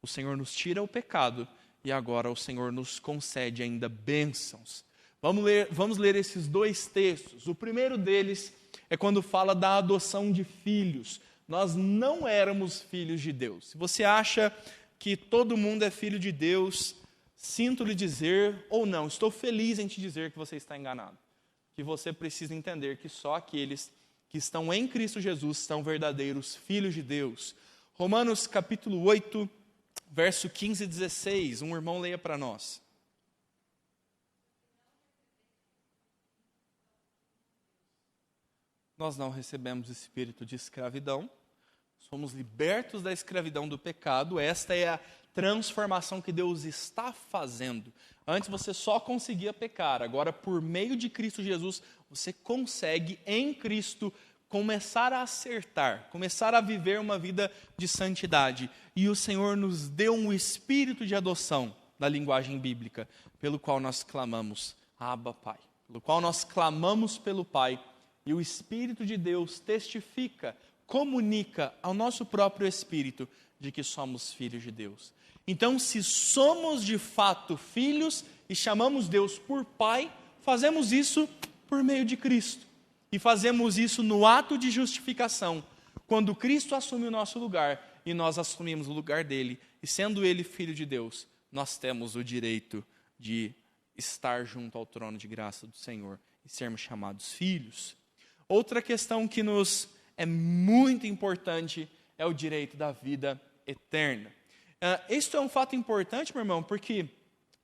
O Senhor nos tira o pecado e agora o Senhor nos concede ainda bênçãos. Vamos ler esses dois textos. O primeiro deles é quando fala da adoção de filhos. Nós não éramos filhos de Deus. Se você acha que todo mundo é filho de Deus, sinto lhe dizer, ou não, estou feliz em te dizer que você está enganado. Que você precisa entender que só aqueles que estão em Cristo Jesus são verdadeiros filhos de Deus. Romanos capítulo 8, verso 15 e 16, um irmão leia para nós. Nós não recebemos espírito de escravidão, somos libertos da escravidão do pecado. Esta é a transformação que Deus está fazendo. Antes você só conseguia pecar, agora por meio de Cristo Jesus, você consegue em Cristo começar a acertar, começar a viver uma vida de santidade. E o Senhor nos deu um espírito de adoção, na linguagem bíblica, pelo qual nós clamamos, Abba, Pai. Pelo qual nós clamamos pelo Pai, e o Espírito de Deus testifica, comunica ao nosso próprio espírito de que somos filhos de Deus. Então, se somos de fato filhos e chamamos Deus por Pai, fazemos isso por meio de Cristo. E fazemos isso no ato de justificação, quando Cristo assume o nosso lugar e nós assumimos o lugar dele. E sendo ele filho de Deus, nós temos o direito de estar junto ao trono de graça do Senhor e sermos chamados filhos. Outra questão que nos é muito importante é o direito da vida eterna. Isso é um fato importante, meu irmão, porque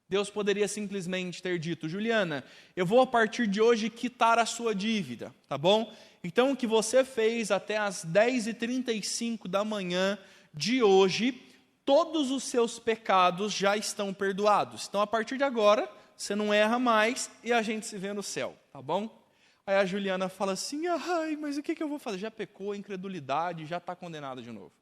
Deus poderia simplesmente ter dito, Juliana, eu vou a partir de hoje quitar a sua dívida, tá bom? Então o que você fez até as 10h35 da manhã de hoje, todos os seus pecados já estão perdoados. Então a partir de agora, você não erra mais e a gente se vê no céu, tá bom? Aí a Juliana fala assim, mas o que eu vou fazer? Já pecou, incredulidade, já está condenada de novo.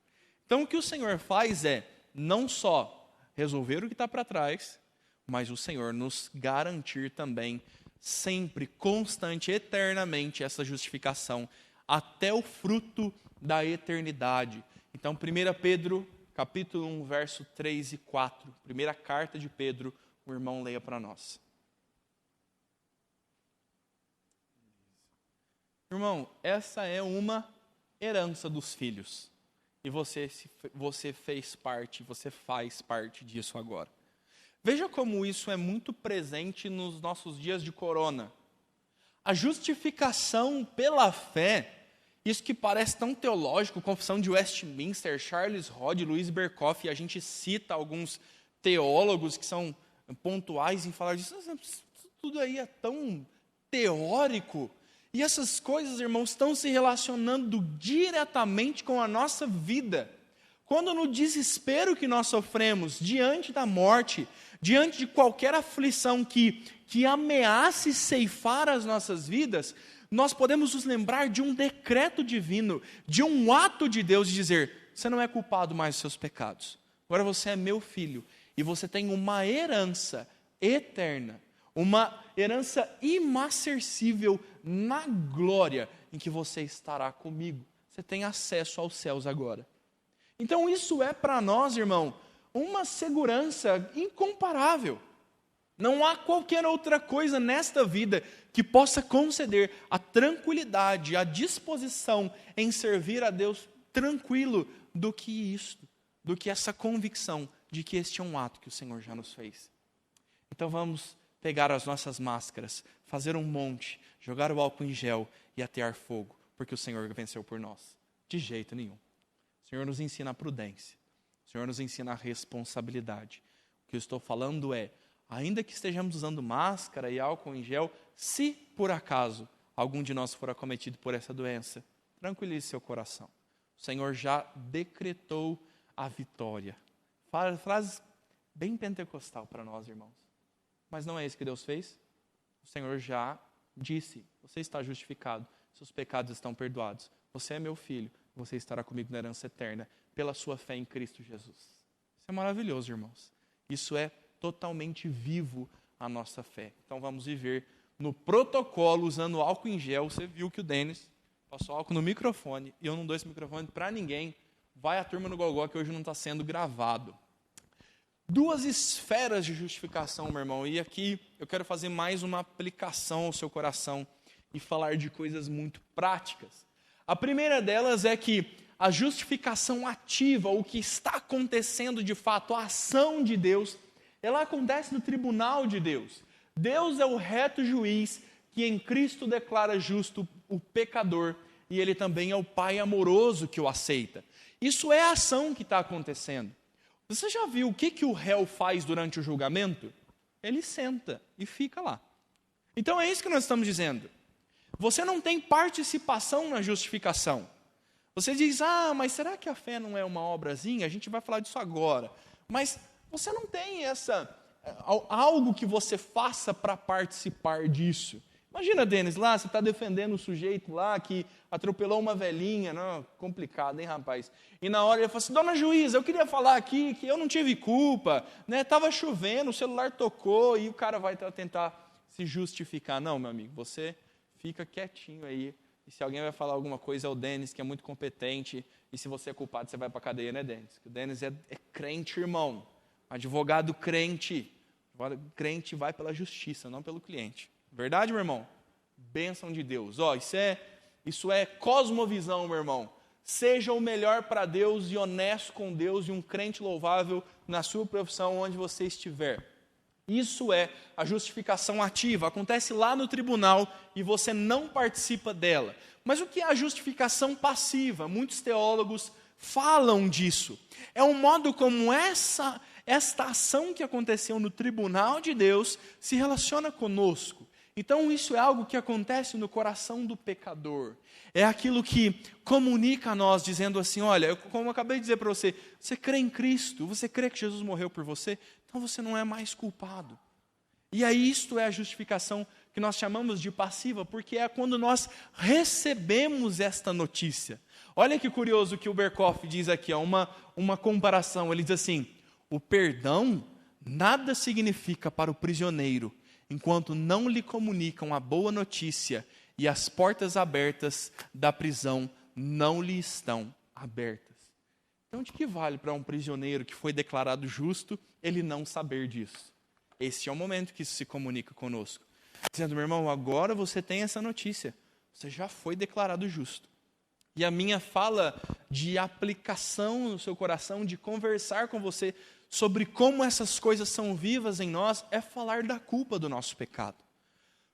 Então o que o Senhor faz é, não só resolver o que está para trás, mas o Senhor nos garantir também, sempre, constante, eternamente, essa justificação, até o fruto da eternidade. Então, 1 Pedro, capítulo 1, verso 3 e 4, primeira carta de Pedro, o irmão leia para nós. Irmão, essa é uma herança dos filhos. E você fez parte, você faz parte disso agora. Veja como isso é muito presente nos nossos dias de corona. A justificação pela fé, isso que parece tão teológico, Confissão de Westminster, Charles Hodge, Louis Berkhof, e a gente cita alguns teólogos que são pontuais em falar disso, tudo aí é tão teórico. E essas coisas, irmãos, estão se relacionando diretamente com a nossa vida. Quando no desespero que nós sofremos, diante da morte, diante de qualquer aflição que ameace ceifar as nossas vidas, nós podemos nos lembrar de um decreto divino, de um ato de Deus de dizer, você não é culpado mais dos seus pecados, agora você é meu filho. E você tem uma herança eterna, uma herança imarcessível na glória, em que você estará comigo. Você tem acesso aos céus agora. Então isso é para nós, irmão, uma segurança incomparável. Não há qualquer outra coisa nesta vida que possa conceder a tranquilidade, a disposição em servir a Deus tranquilo do que isto, do que essa convicção de que este é um ato que o Senhor já nos fez. Então vamos pegar as nossas máscaras, fazer um monte, jogar o álcool em gel e atear fogo, porque o Senhor venceu por nós. De jeito nenhum. O Senhor nos ensina a prudência. O Senhor nos ensina a responsabilidade. O que eu estou falando é, ainda que estejamos usando máscara e álcool em gel, se por acaso algum de nós for acometido por essa doença, tranquilize seu coração. O Senhor já decretou a vitória. Frase bem pentecostal para nós, irmãos. Mas não é isso que Deus fez? O Senhor já disse, você está justificado, seus pecados estão perdoados. Você é meu filho, você estará comigo na herança eterna, pela sua fé em Cristo Jesus. Isso é maravilhoso, irmãos. Isso é totalmente vivo a nossa fé. Então vamos viver no protocolo, usando álcool em gel. Você viu que o Denis passou álcool no microfone, e eu não dou esse microfone para ninguém. Vai a turma no Gogó, que hoje não está sendo gravado. 2 esferas de justificação, meu irmão, e aqui eu quero fazer mais uma aplicação ao seu coração e falar de coisas muito práticas. A primeira delas é que a justificação ativa, o que está acontecendo de fato, a ação de Deus, ela acontece no tribunal de Deus. Deus é o reto juiz que em Cristo declara justo o pecador, e Ele também é o Pai amoroso que o aceita. Isso é a ação que está acontecendo. Você já viu o que o réu faz durante o julgamento? Ele senta e fica lá. Então é isso que nós estamos dizendo. Você não tem participação na justificação. Você diz, mas será que a fé não é uma obrazinha? A gente vai falar disso agora. Mas você não tem algo que você faça para participar disso. Imagina, Denis, lá, você está defendendo o sujeito lá que atropelou uma velhinha. Não, complicado, hein, rapaz? E na hora ele fala assim, dona juíza, eu queria falar aqui que eu não tive culpa, né? Estava chovendo, o celular tocou, e o cara vai tentar se justificar. Não, meu amigo, você fica quietinho aí. E se alguém vai falar alguma coisa, é o Denis, que é muito competente. E se você é culpado, você vai para a cadeia, né, Denis? O Denis é crente, irmão. Advogado crente. Advogado crente vai pela justiça, não pelo cliente. Verdade, meu irmão? Bênção de Deus. Isso é cosmovisão, meu irmão. Seja o melhor para Deus e honesto com Deus e um crente louvável na sua profissão, onde você estiver. Isso é a justificação ativa. Acontece lá no tribunal e você não participa dela. Mas o que é a justificação passiva? Muitos teólogos falam disso. É um modo como esta ação que aconteceu no tribunal de Deus se relaciona conosco. Então isso é algo que acontece no coração do pecador. É aquilo que comunica a nós, dizendo assim, olha, como eu acabei de dizer para você, você crê em Cristo, você crê que Jesus morreu por você, então você não é mais culpado. E aí isto é a justificação que nós chamamos de passiva, porque é quando nós recebemos esta notícia. Olha que curioso que o Berkhoff diz aqui, uma comparação, ele diz assim, o perdão nada significa para o prisioneiro, enquanto não lhe comunicam a boa notícia e as portas abertas da prisão não lhe estão abertas. Então, de que vale para um prisioneiro que foi declarado justo, ele não saber disso? Esse é o momento que isso se comunica conosco. Dizendo, meu irmão, agora você tem essa notícia. Você já foi declarado justo. E a minha fala de aplicação no seu coração, de conversar com você sobre como essas coisas são vivas em nós, é falar da culpa do nosso pecado.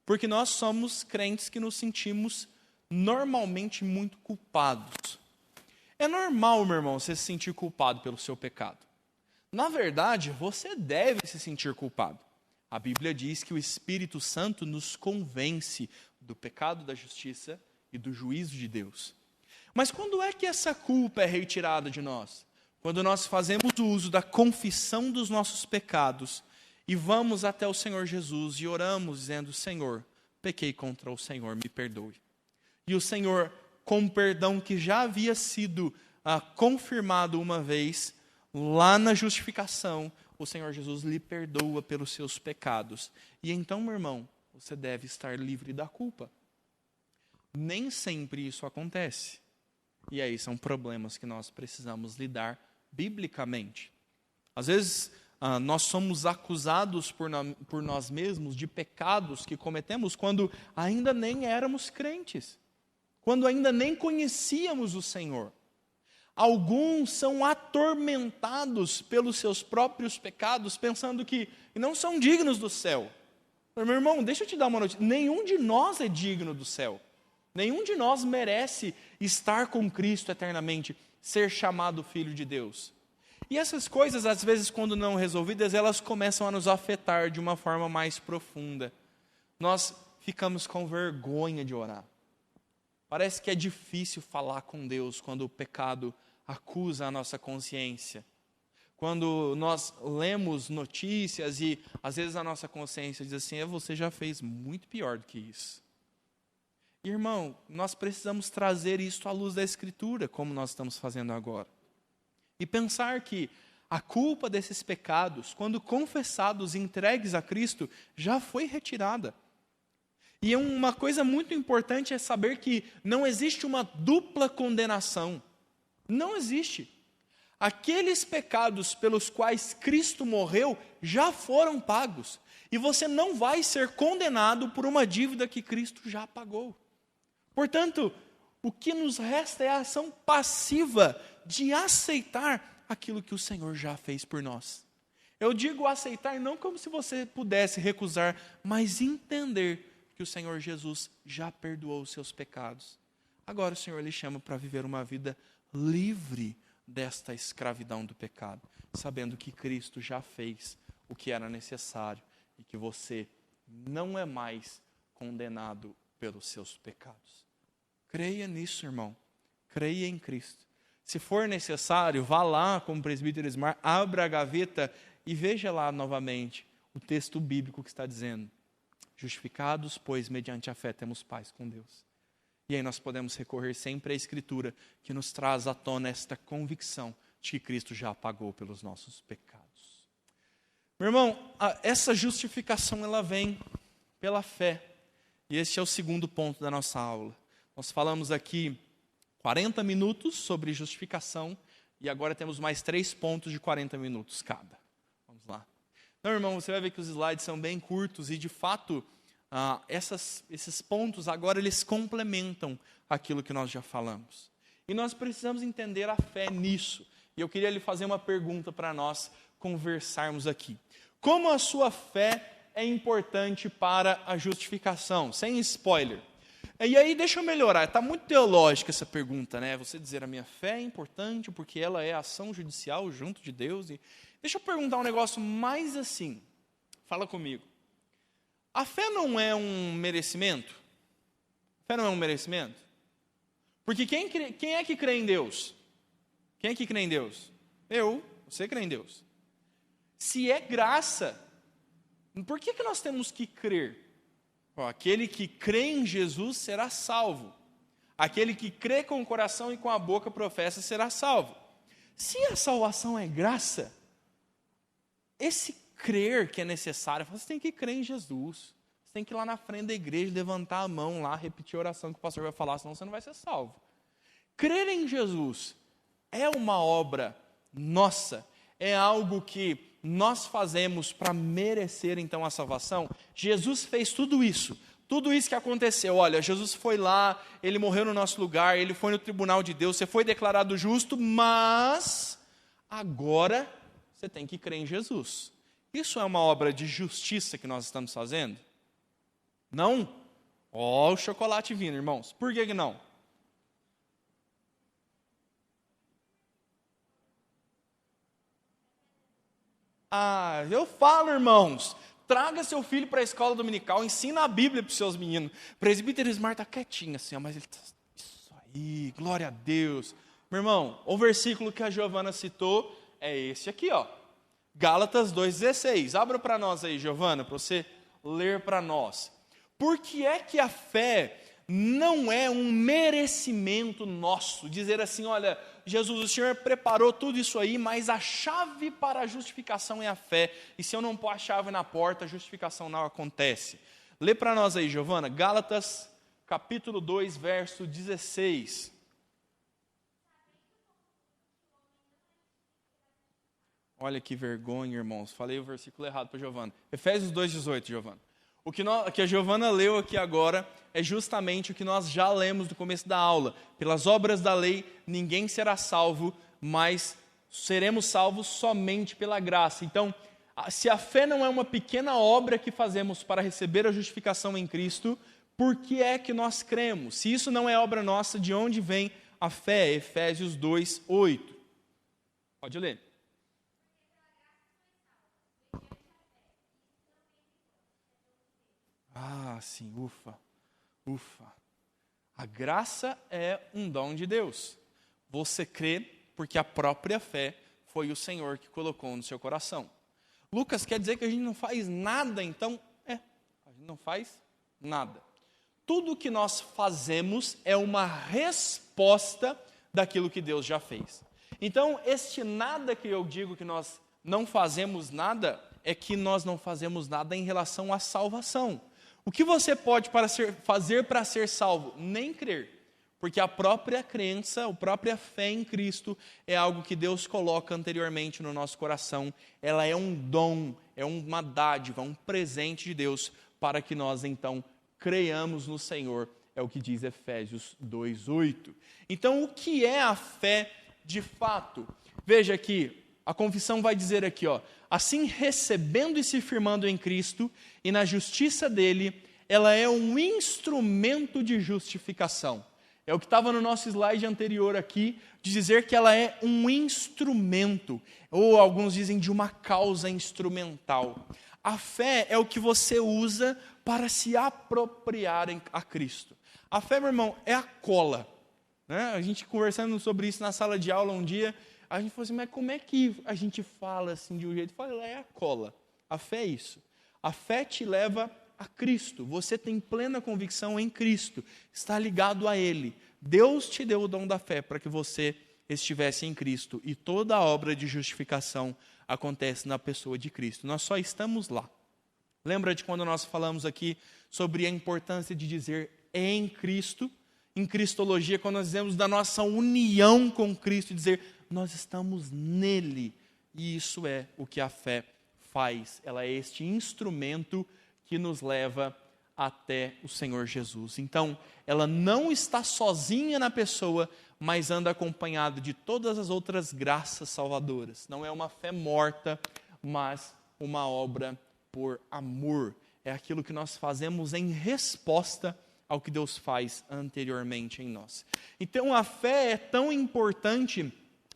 Porque nós somos crentes que nos sentimos normalmente muito culpados. É normal, meu irmão, você se sentir culpado pelo seu pecado. Na verdade, você deve se sentir culpado. A Bíblia diz que o Espírito Santo nos convence do pecado, da justiça e do juízo de Deus. Mas quando é que essa culpa é retirada de nós? Quando nós fazemos o uso da confissão dos nossos pecados e vamos até o Senhor Jesus e oramos dizendo, Senhor, pequei contra o Senhor, me perdoe. E o Senhor, com o perdão que já havia sido confirmado uma vez, lá na justificação, o Senhor Jesus lhe perdoa pelos seus pecados. E então, meu irmão, você deve estar livre da culpa. Nem sempre isso acontece. E aí são problemas que nós precisamos lidar biblicamente. Às vezes, nós somos acusados por nós mesmos de pecados que cometemos quando ainda nem éramos crentes, quando ainda nem conhecíamos o Senhor. Alguns são atormentados pelos seus próprios pecados, pensando que não são dignos do céu. Meu irmão, deixa eu te dar uma notícia. Nenhum de nós é digno do céu. Nenhum de nós merece estar com Cristo eternamente, ser chamado filho de Deus. E essas coisas, às vezes, quando não resolvidas, elas começam a nos afetar de uma forma mais profunda. Nós ficamos com vergonha de orar. Parece que é difícil falar com Deus quando o pecado acusa a nossa consciência. Quando nós lemos notícias e às vezes a nossa consciência diz assim, você já fez muito pior do que isso. Irmão, nós precisamos trazer isso à luz da Escritura, como nós estamos fazendo agora. E pensar que a culpa desses pecados, quando confessados e entregues a Cristo, já foi retirada. E uma coisa muito importante é saber que não existe uma dupla condenação. Não existe. Aqueles pecados pelos quais Cristo morreu já foram pagos. E você não vai ser condenado por uma dívida que Cristo já pagou. Portanto, o que nos resta é a ação passiva de aceitar aquilo que o Senhor já fez por nós. Eu digo aceitar não como se você pudesse recusar, mas entender que o Senhor Jesus já perdoou os seus pecados. Agora o Senhor lhe chama para viver uma vida livre desta escravidão do pecado, sabendo que Cristo já fez o que era necessário e que você não é mais condenado pelos seus pecados. Creia nisso, irmão. Creia em Cristo. Se for necessário, vá lá como presbítero Esmar, abra a gaveta e veja lá novamente o texto bíblico que está dizendo: justificados, pois, mediante a fé temos paz com Deus. E aí nós podemos recorrer sempre à Escritura, que nos traz à tona esta convicção de que Cristo já pagou pelos nossos pecados. Meu irmão, essa justificação ela vem pela fé. E este é o segundo ponto da nossa aula. Nós falamos aqui 40 minutos sobre justificação e agora temos mais 3 pontos de 40 minutos cada. Vamos lá. Então, irmão, você vai ver que os slides são bem curtos e, de fato, esses pontos agora eles complementam aquilo que nós já falamos. E nós precisamos entender a fé nisso. E eu queria lhe fazer uma pergunta para nós conversarmos aqui. Como a sua fé é importante para a justificação? Sem spoiler. E aí, deixa eu melhorar. Está muito teológica essa pergunta, né? Você dizer a minha fé é importante porque ela é ação judicial junto de Deus. E deixa eu perguntar um negócio mais assim. Fala comigo. A fé não é um merecimento? A fé não é um merecimento? Porque quem é que crê em Deus? Quem é que crê em Deus? Eu. Você crê em Deus. Se é graça, por que nós temos que crer? Aquele que crê em Jesus será salvo. Aquele que crê com o coração e com a boca professa será salvo. Se a salvação é graça, esse crer que é necessário, você tem que crer em Jesus. Você tem que ir lá na frente da igreja, levantar a mão lá, repetir a oração que o pastor vai falar, senão você não vai ser salvo. Crer em Jesus é uma obra nossa, é algo que nós fazemos para merecer então a salvação. Jesus fez tudo isso que aconteceu. Olha, Jesus foi lá, ele morreu no nosso lugar, ele foi no tribunal de Deus, você foi declarado justo, mas agora você tem que crer em Jesus. Isso é uma obra de justiça que nós estamos fazendo? Não? Ó, o chocolate vindo, irmãos. Por que não? Eu falo, irmãos, traga seu filho para a escola dominical, ensina a Bíblia para os seus meninos. O presbítero Esmar está quietinho assim, mas ele está... Isso aí, glória a Deus. Meu irmão, o versículo que a Giovana citou é esse aqui, ó. Gálatas 2,16. Abra para nós aí, Giovana, para você ler para nós. Por que é que a fé não é um merecimento nosso, dizer assim, olha, Jesus, o Senhor preparou tudo isso aí, mas a chave para a justificação é a fé, e se eu não pôr a chave na porta, a justificação não acontece. Lê para nós aí, Giovana, Gálatas, capítulo 2, verso 16. Olha que vergonha, irmãos, falei o versículo errado para Giovana. Efésios 2,18, Giovana. O que a Giovana leu aqui agora é justamente o que nós já lemos no começo da aula. Pelas obras da lei, ninguém será salvo, mas seremos salvos somente pela graça. Então, se a fé não é uma pequena obra que fazemos para receber a justificação em Cristo, por que é que nós cremos? Se isso não é obra nossa, de onde vem a fé? Efésios 2:8. Pode ler. Ah, sim, ufa. A graça é um dom de Deus. Você crê porque a própria fé foi o Senhor que colocou no seu coração. Lucas, quer dizer que a gente não faz nada, então? A gente não faz nada. Tudo que nós fazemos é uma resposta daquilo que Deus já fez. Então, este nada que eu digo que nós não fazemos nada, é que nós não fazemos nada em relação à salvação. O que você pode fazer para ser salvo? Nem crer. Porque a própria crença, a própria fé em Cristo é algo que Deus coloca anteriormente no nosso coração. Ela é um dom, é uma dádiva, um presente de Deus para que nós então creiamos no Senhor. É o que diz Efésios 2:8. Então, o que é a fé de fato? Veja aqui, a confissão vai dizer aqui, assim recebendo e se firmando em Cristo e na justiça dele, ela é um instrumento de justificação. É o que estava no nosso slide anterior aqui, de dizer que ela é um instrumento, ou alguns dizem de uma causa instrumental. A fé é o que você usa para se apropriar a Cristo. A fé, meu irmão, é a cola. Né? A gente conversando sobre isso na sala de aula um dia, a gente falou assim, mas como é que a gente fala assim de um jeito? Fala, é a cola. A fé é isso. A fé te leva a Cristo. Você tem plena convicção em Cristo. Está ligado a Ele. Deus te deu o dom da fé para que você estivesse em Cristo. E toda a obra de justificação acontece na pessoa de Cristo. Nós só estamos lá. Lembra de quando nós falamos aqui sobre a importância de dizer em Cristo? Em Cristologia, quando nós dizemos da nossa união com Cristo, dizer nós estamos nele. E isso é o que a fé faz. Ela é este instrumento que nos leva até o Senhor Jesus. Então, ela não está sozinha na pessoa, mas anda acompanhada de todas as outras graças salvadoras. Não é uma fé morta, mas uma obra por amor. É aquilo que nós fazemos em resposta ao que Deus faz anteriormente em nós. Então, a fé é tão importante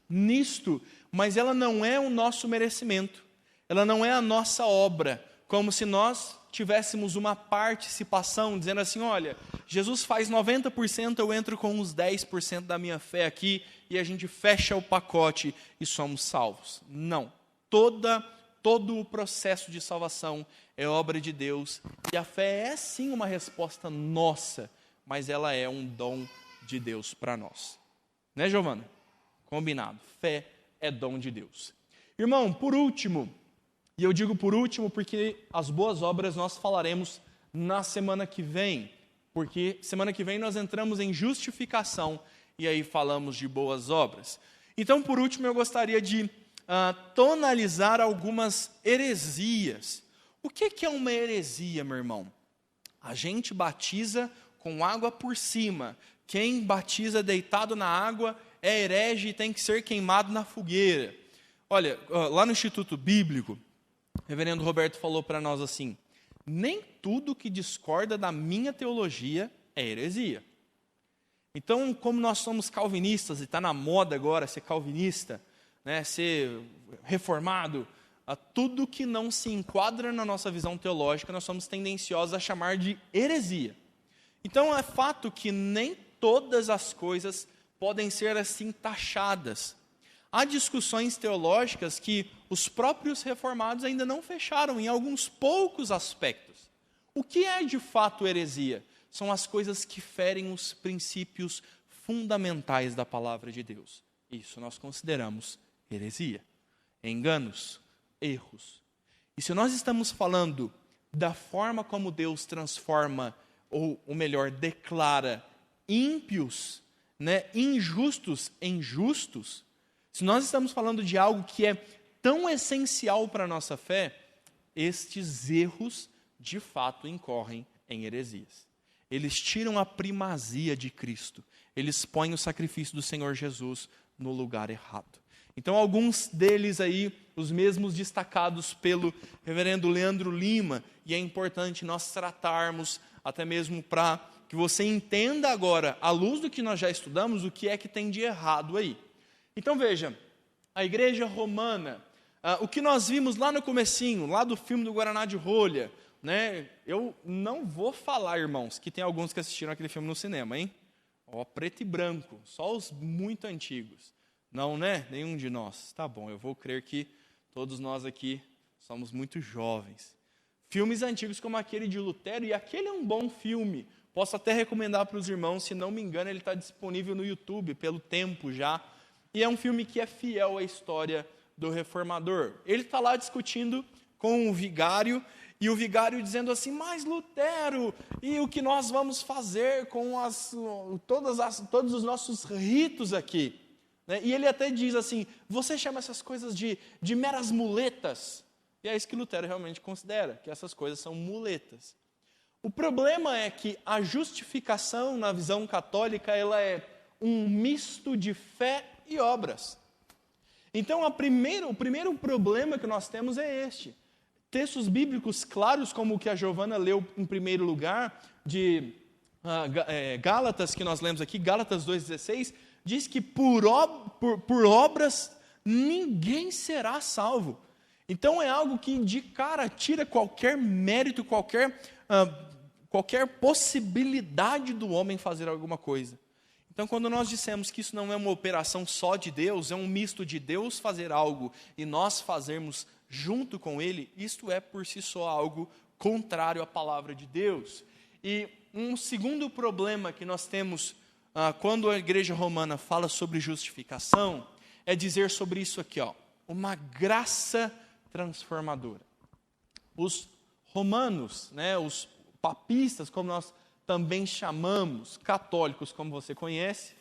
nisto, mas ela não é o nosso merecimento. Ela não é a nossa obra, como se nós tivéssemos uma participação, dizendo assim, olha, Jesus faz 90%, eu entro com uns 10% da minha fé aqui, e a gente fecha o pacote e somos salvos. Não. Todo o processo de salvação é obra de Deus, e a fé é sim uma resposta nossa, mas ela é um dom de Deus para nós. Né, Giovana? Combinado. Fé é dom de Deus. Irmão, por último, e eu digo por último porque as boas obras nós falaremos na semana que vem, porque semana que vem nós entramos em justificação e aí falamos de boas obras. Então, por último, eu gostaria de tonalizar algumas heresias. O que é uma heresia, meu irmão? A gente batiza com água por cima. Quem batiza deitado na água é herege e tem que ser queimado na fogueira. Olha, lá no Instituto Bíblico, o reverendo Roberto falou para nós assim, nem tudo que discorda da minha teologia é heresia. Então, como nós somos calvinistas, e está na moda agora ser calvinista, né, ser reformado, tudo que não se enquadra na nossa visão teológica, nós somos tendenciosos a chamar de heresia. Então, é fato que nem todas as coisas podem ser assim taxadas. Há discussões teológicas que os próprios reformados ainda não fecharam em alguns poucos aspectos. O que é de fato heresia? são as coisas que ferem os princípios fundamentais da palavra de Deus. Isso nós consideramos heresia, enganos, erros. E se nós estamos falando da forma como Deus transforma, ou melhor, declara ímpios, injustos em justos, se nós estamos falando de algo que é tão essencial para a nossa fé, estes erros de fato incorrem em heresias. Eles tiram a primazia de Cristo, eles põem o sacrifício do Senhor Jesus no lugar errado. Então, alguns deles aí, os mesmos destacados pelo reverendo Leandro Lima, e é importante nós tratarmos, até mesmo para que você entenda agora, à luz do que nós já estudamos, o que é que tem de errado aí. Então, veja, a igreja romana, o que nós vimos lá no comecinho, lá do filme do Guaraná de Rolha, eu não vou falar, irmãos, que tem alguns que assistiram aquele filme no cinema, hein? Preto e branco, só os muito antigos. Não, nenhum de nós. Tá bom, eu vou crer que todos nós aqui somos muito jovens. Filmes antigos como aquele de Lutero, e aquele é um bom filme. Posso até recomendar para os irmãos, se não me engano, ele está disponível no YouTube, pelo tempo já. E é um filme que é fiel à história do reformador. Ele está lá discutindo com o vigário, e o vigário dizendo assim, mas Lutero, e o que nós vamos fazer com todos os nossos ritos aqui? E ele até diz assim, você chama essas coisas de meras muletas? E é isso que Lutero realmente considera, que essas coisas são muletas. O problema é que a justificação na visão católica, ela é um misto de fé e obras. Então, o primeiro problema que nós temos é este. Textos bíblicos claros, como o que a Giovana leu em primeiro lugar, de Gálatas, que nós lemos aqui, Gálatas 2,16, diz que por obras ninguém será salvo. Então é algo que de cara tira qualquer mérito, qualquer possibilidade do homem fazer alguma coisa. Então quando nós dissemos que isso não é uma operação só de Deus, é um misto de Deus fazer algo e nós fazermos junto com Ele, isto é por si só algo contrário à palavra de Deus. E um segundo problema que nós temos quando a igreja romana fala sobre justificação, é dizer sobre isso aqui, uma graça transformadora. Os romanos, os papistas, como nós também chamamos, católicos, como você conhece,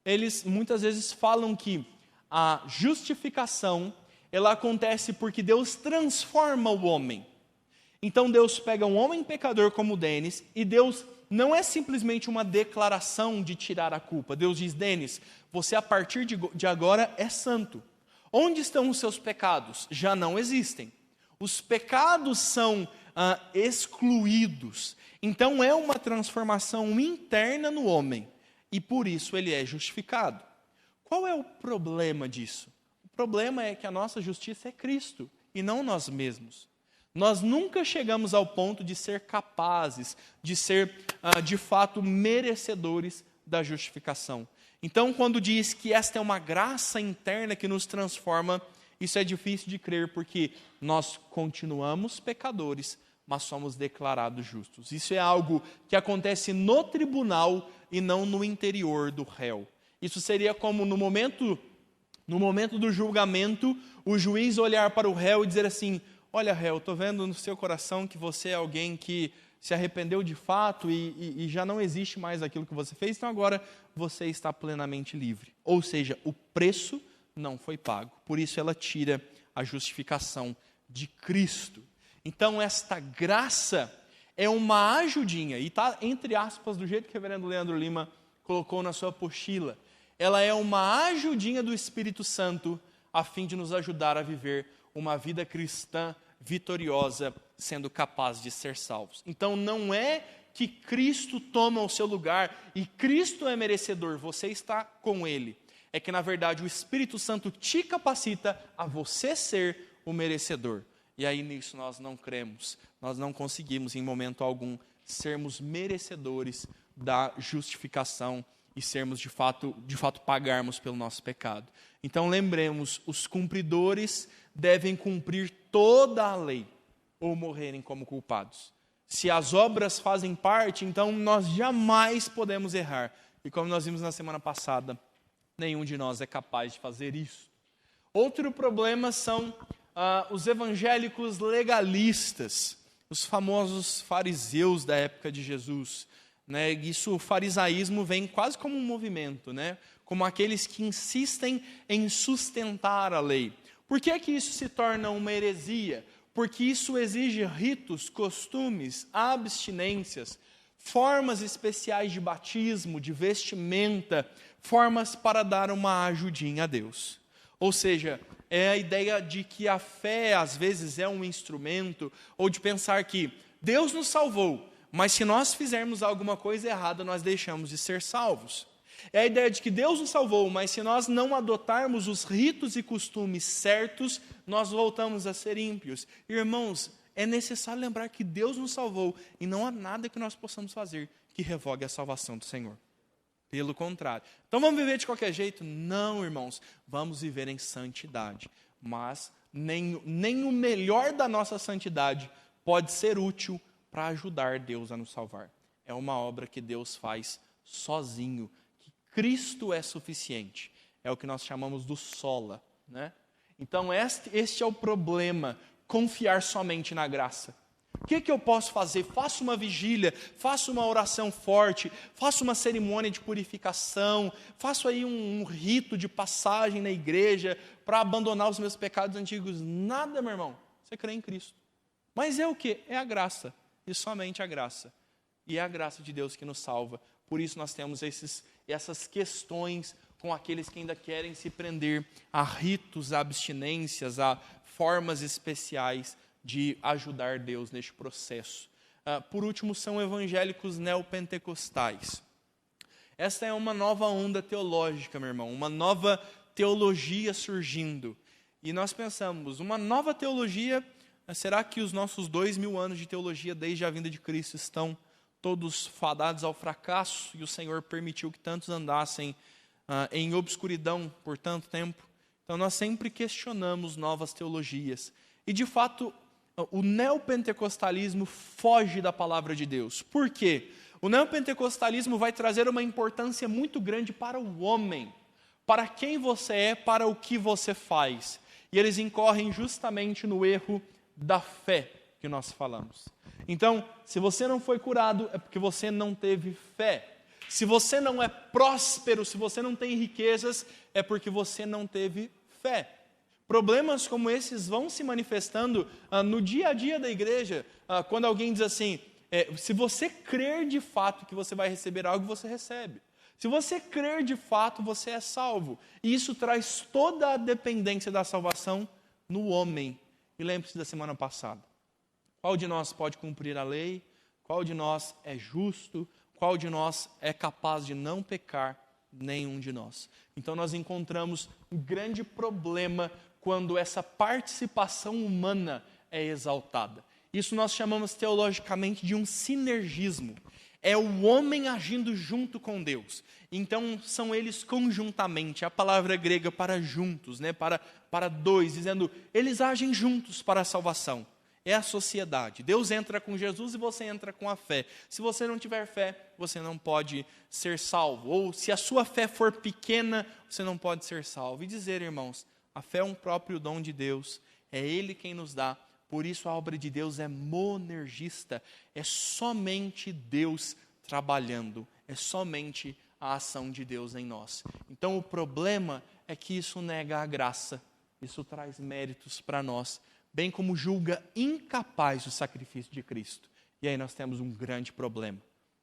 eles muitas vezes falam que a justificação, ela acontece porque Deus transforma o homem. Então Deus pega um homem pecador como Denis, e Deus não é simplesmente uma declaração de tirar a culpa. Deus diz, Denis, você a partir de agora é santo. Onde estão os seus pecados? Já não existem. Os pecados são excluídos. Então é uma transformação interna no homem. E por isso ele é justificado. Qual é o problema disso? O problema é que a nossa justiça é Cristo e não nós mesmos. Nós nunca chegamos ao ponto de ser capazes, de ser, de fato, merecedores da justificação. Então, quando diz que esta é uma graça interna que nos transforma, isso é difícil de crer, porque nós continuamos pecadores, mas somos declarados justos. Isso é algo que acontece no tribunal e não no interior do réu. Isso seria como no momento do julgamento, o juiz olhar para o réu e dizer assim, olha, réu, estou vendo no seu coração que você é alguém que se arrependeu de fato e já não existe mais aquilo que você fez, então agora você está plenamente livre. Ou seja, o preço não foi pago. Por isso ela tira a justificação de Cristo. Então esta graça é uma ajudinha, e está entre aspas do jeito que o reverendo Leandro Lima colocou na sua apostila. Ela é uma ajudinha do Espírito Santo a fim de nos ajudar a viver uma vida cristã vitoriosa, sendo capaz de ser salvos. Então não é que Cristo toma o seu lugar e Cristo é merecedor, você está com Ele. É que na verdade o Espírito Santo te capacita a você ser o merecedor. E aí nisso nós não cremos, nós não conseguimos em momento algum sermos merecedores da justificação e sermos de fato pagarmos pelo nosso pecado. Então lembremos, os cumpridores devem cumprir toda a lei ou morrerem como culpados. Se as obras fazem parte, então nós jamais podemos errar. E como nós vimos na semana passada, nenhum de nós é capaz de fazer isso. Outro problema são os evangélicos legalistas, os famosos fariseus da época de Jesus. Né? Isso, o farisaísmo vem quase como um movimento, né? Como aqueles que insistem em sustentar a lei. Por que isso se torna uma heresia? Porque isso exige ritos, costumes, abstinências, formas especiais de batismo, de vestimenta, formas para dar uma ajudinha a Deus. Ou seja, é a ideia de que a fé às vezes é um instrumento, ou de pensar que Deus nos salvou, mas se nós fizermos alguma coisa errada, nós deixamos de ser salvos. É a ideia de que Deus nos salvou, mas se nós não adotarmos os ritos e costumes certos, nós voltamos a ser ímpios. Irmãos, é necessário lembrar que Deus nos salvou e não há nada que nós possamos fazer que revogue a salvação do Senhor. Pelo contrário. Então vamos viver de qualquer jeito? Não, irmãos. Vamos viver em santidade. Mas nem o melhor da nossa santidade pode ser útil para ajudar Deus a nos salvar. É uma obra que Deus faz sozinho. Cristo é suficiente. É o que nós chamamos do sola. Né? Então este é o problema, confiar somente na graça. O que eu posso fazer? Faço uma vigília, faço uma oração forte, faço uma cerimônia de purificação, faço aí um rito de passagem na igreja para abandonar os meus pecados antigos. Nada, meu irmão. Você crê em Cristo. Mas é o quê? É a graça. E somente a graça. E é a graça de Deus que nos salva. Por isso nós temos essas questões com aqueles que ainda querem se prender a ritos, a abstinências, a formas especiais de ajudar Deus neste processo. Por último, são evangélicos neopentecostais. Esta é uma nova onda teológica, meu irmão, uma nova teologia surgindo. E nós pensamos, uma nova teologia, será que os nossos 2000 anos de teologia desde a vinda de Cristo estão todos fadados ao fracasso e o Senhor permitiu que tantos andassem em obscuridão por tanto tempo? Então nós sempre questionamos novas teologias. E de fato, o neopentecostalismo foge da palavra de Deus. Por quê? O neopentecostalismo vai trazer uma importância muito grande para o homem, para quem você é, para o que você faz. E eles incorrem justamente no erro da fé que nós falamos. Então, se você não foi curado, é porque você não teve fé. Se você não é próspero, se você não tem riquezas, é porque você não teve fé. Problemas como esses vão se manifestando no dia a dia da igreja. Quando alguém diz assim, se você crer de fato que você vai receber algo, você recebe. Se você crer de fato, você é salvo. E isso traz toda a dependência da salvação no homem. E lembre-se da semana passada. Qual de nós pode cumprir a lei? Qual de nós é justo? Qual de nós é capaz de não pecar? Nenhum de nós. Então nós encontramos um grande problema quando essa participação humana é exaltada. Isso nós chamamos teologicamente de um sinergismo. É o homem agindo junto com Deus. Então são eles conjuntamente, a palavra grega para juntos, né? para dois, dizendo, eles agem juntos para a salvação. É a sociedade. Deus entra com Jesus e você entra com a fé. Se você não tiver fé, você não pode ser salvo. Ou se a sua fé for pequena, você não pode ser salvo. E dizer, irmãos, a fé é um próprio dom de Deus. É Ele quem nos dá. Por isso a obra de Deus é monergista. É somente Deus trabalhando. É somente a ação de Deus em nós. Então o problema é que isso nega a graça. Isso traz méritos para nós. Bem como julga incapaz o sacrifício de Cristo. E aí nós temos um grande problema.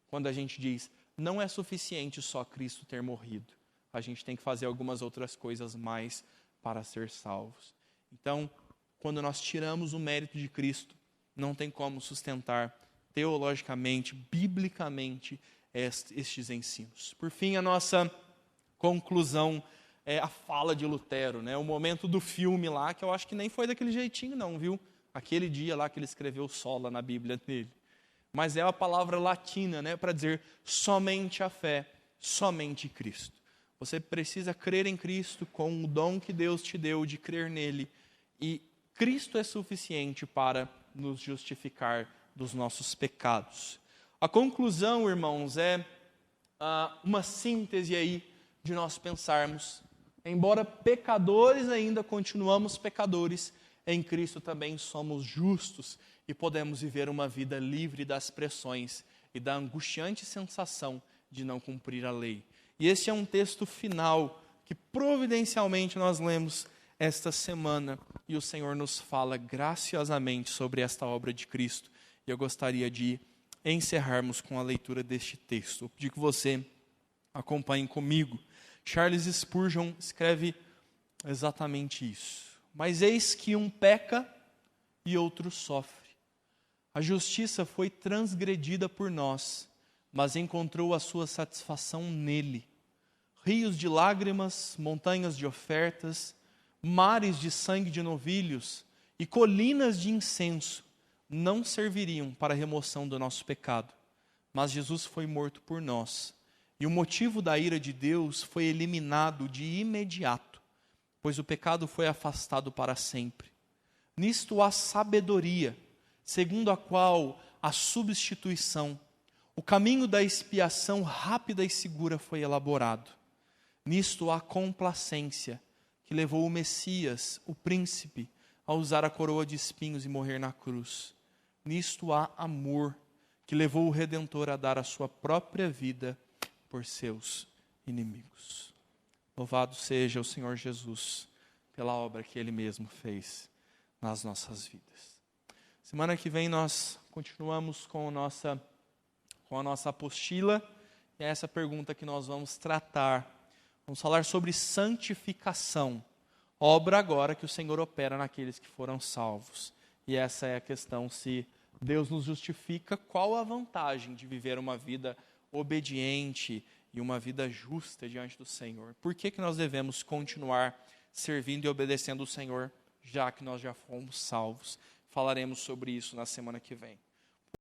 Quando a gente diz, não é suficiente só Cristo ter morrido. A gente tem que fazer algumas outras coisas mais para ser salvos. Então, quando nós tiramos o mérito de Cristo, não tem como sustentar teologicamente, biblicamente, estes ensinos. Por fim, a nossa conclusão é a fala de Lutero, né? O momento do filme lá, que eu acho que nem foi daquele jeitinho não, viu? Aquele dia lá que ele escreveu sola na Bíblia dele. Mas é a palavra latina, né? Para dizer somente a fé, somente Cristo. Você precisa crer em Cristo com o dom que Deus te deu de crer nele. E Cristo é suficiente para nos justificar dos nossos pecados. A conclusão, irmãos, é uma síntese aí de nós pensarmos, embora pecadores ainda continuamos pecadores, em Cristo também somos justos e podemos viver uma vida livre das pressões e da angustiante sensação de não cumprir a lei. E esse é um texto final que providencialmente nós lemos esta semana e o Senhor nos fala graciosamente sobre esta obra de Cristo. E eu gostaria de encerrarmos com a leitura deste texto. Eu pedi que você acompanhe comigo. Charles Spurgeon escreve exatamente isso. Mas eis que um peca e outro sofre. A justiça foi transgredida por nós, mas encontrou a sua satisfação nele. Rios de lágrimas, montanhas de ofertas, mares de sangue de novilhos e colinas de incenso não serviriam para a remoção do nosso pecado. Mas Jesus foi morto por nós, e o motivo da ira de Deus foi eliminado de imediato, pois o pecado foi afastado para sempre. Nisto há sabedoria, segundo a qual a substituição, o caminho da expiação rápida e segura foi elaborado. Nisto há complacência, que levou o Messias, o príncipe, a usar a coroa de espinhos e morrer na cruz. Nisto há amor, que levou o Redentor a dar a sua própria vida por seus inimigos. Louvado seja o Senhor Jesus pela obra que Ele mesmo fez nas nossas vidas. Semana que vem nós continuamos com a nossa apostila, e é essa pergunta que nós vamos tratar. Vamos falar sobre santificação, obra agora que o Senhor opera naqueles que foram salvos. E essa é a questão: se Deus nos justifica, qual a vantagem de viver uma vida obediente e uma vida justa diante do Senhor? Por que nós devemos continuar servindo e obedecendo o Senhor, já que nós já fomos salvos? Falaremos sobre isso na semana que vem.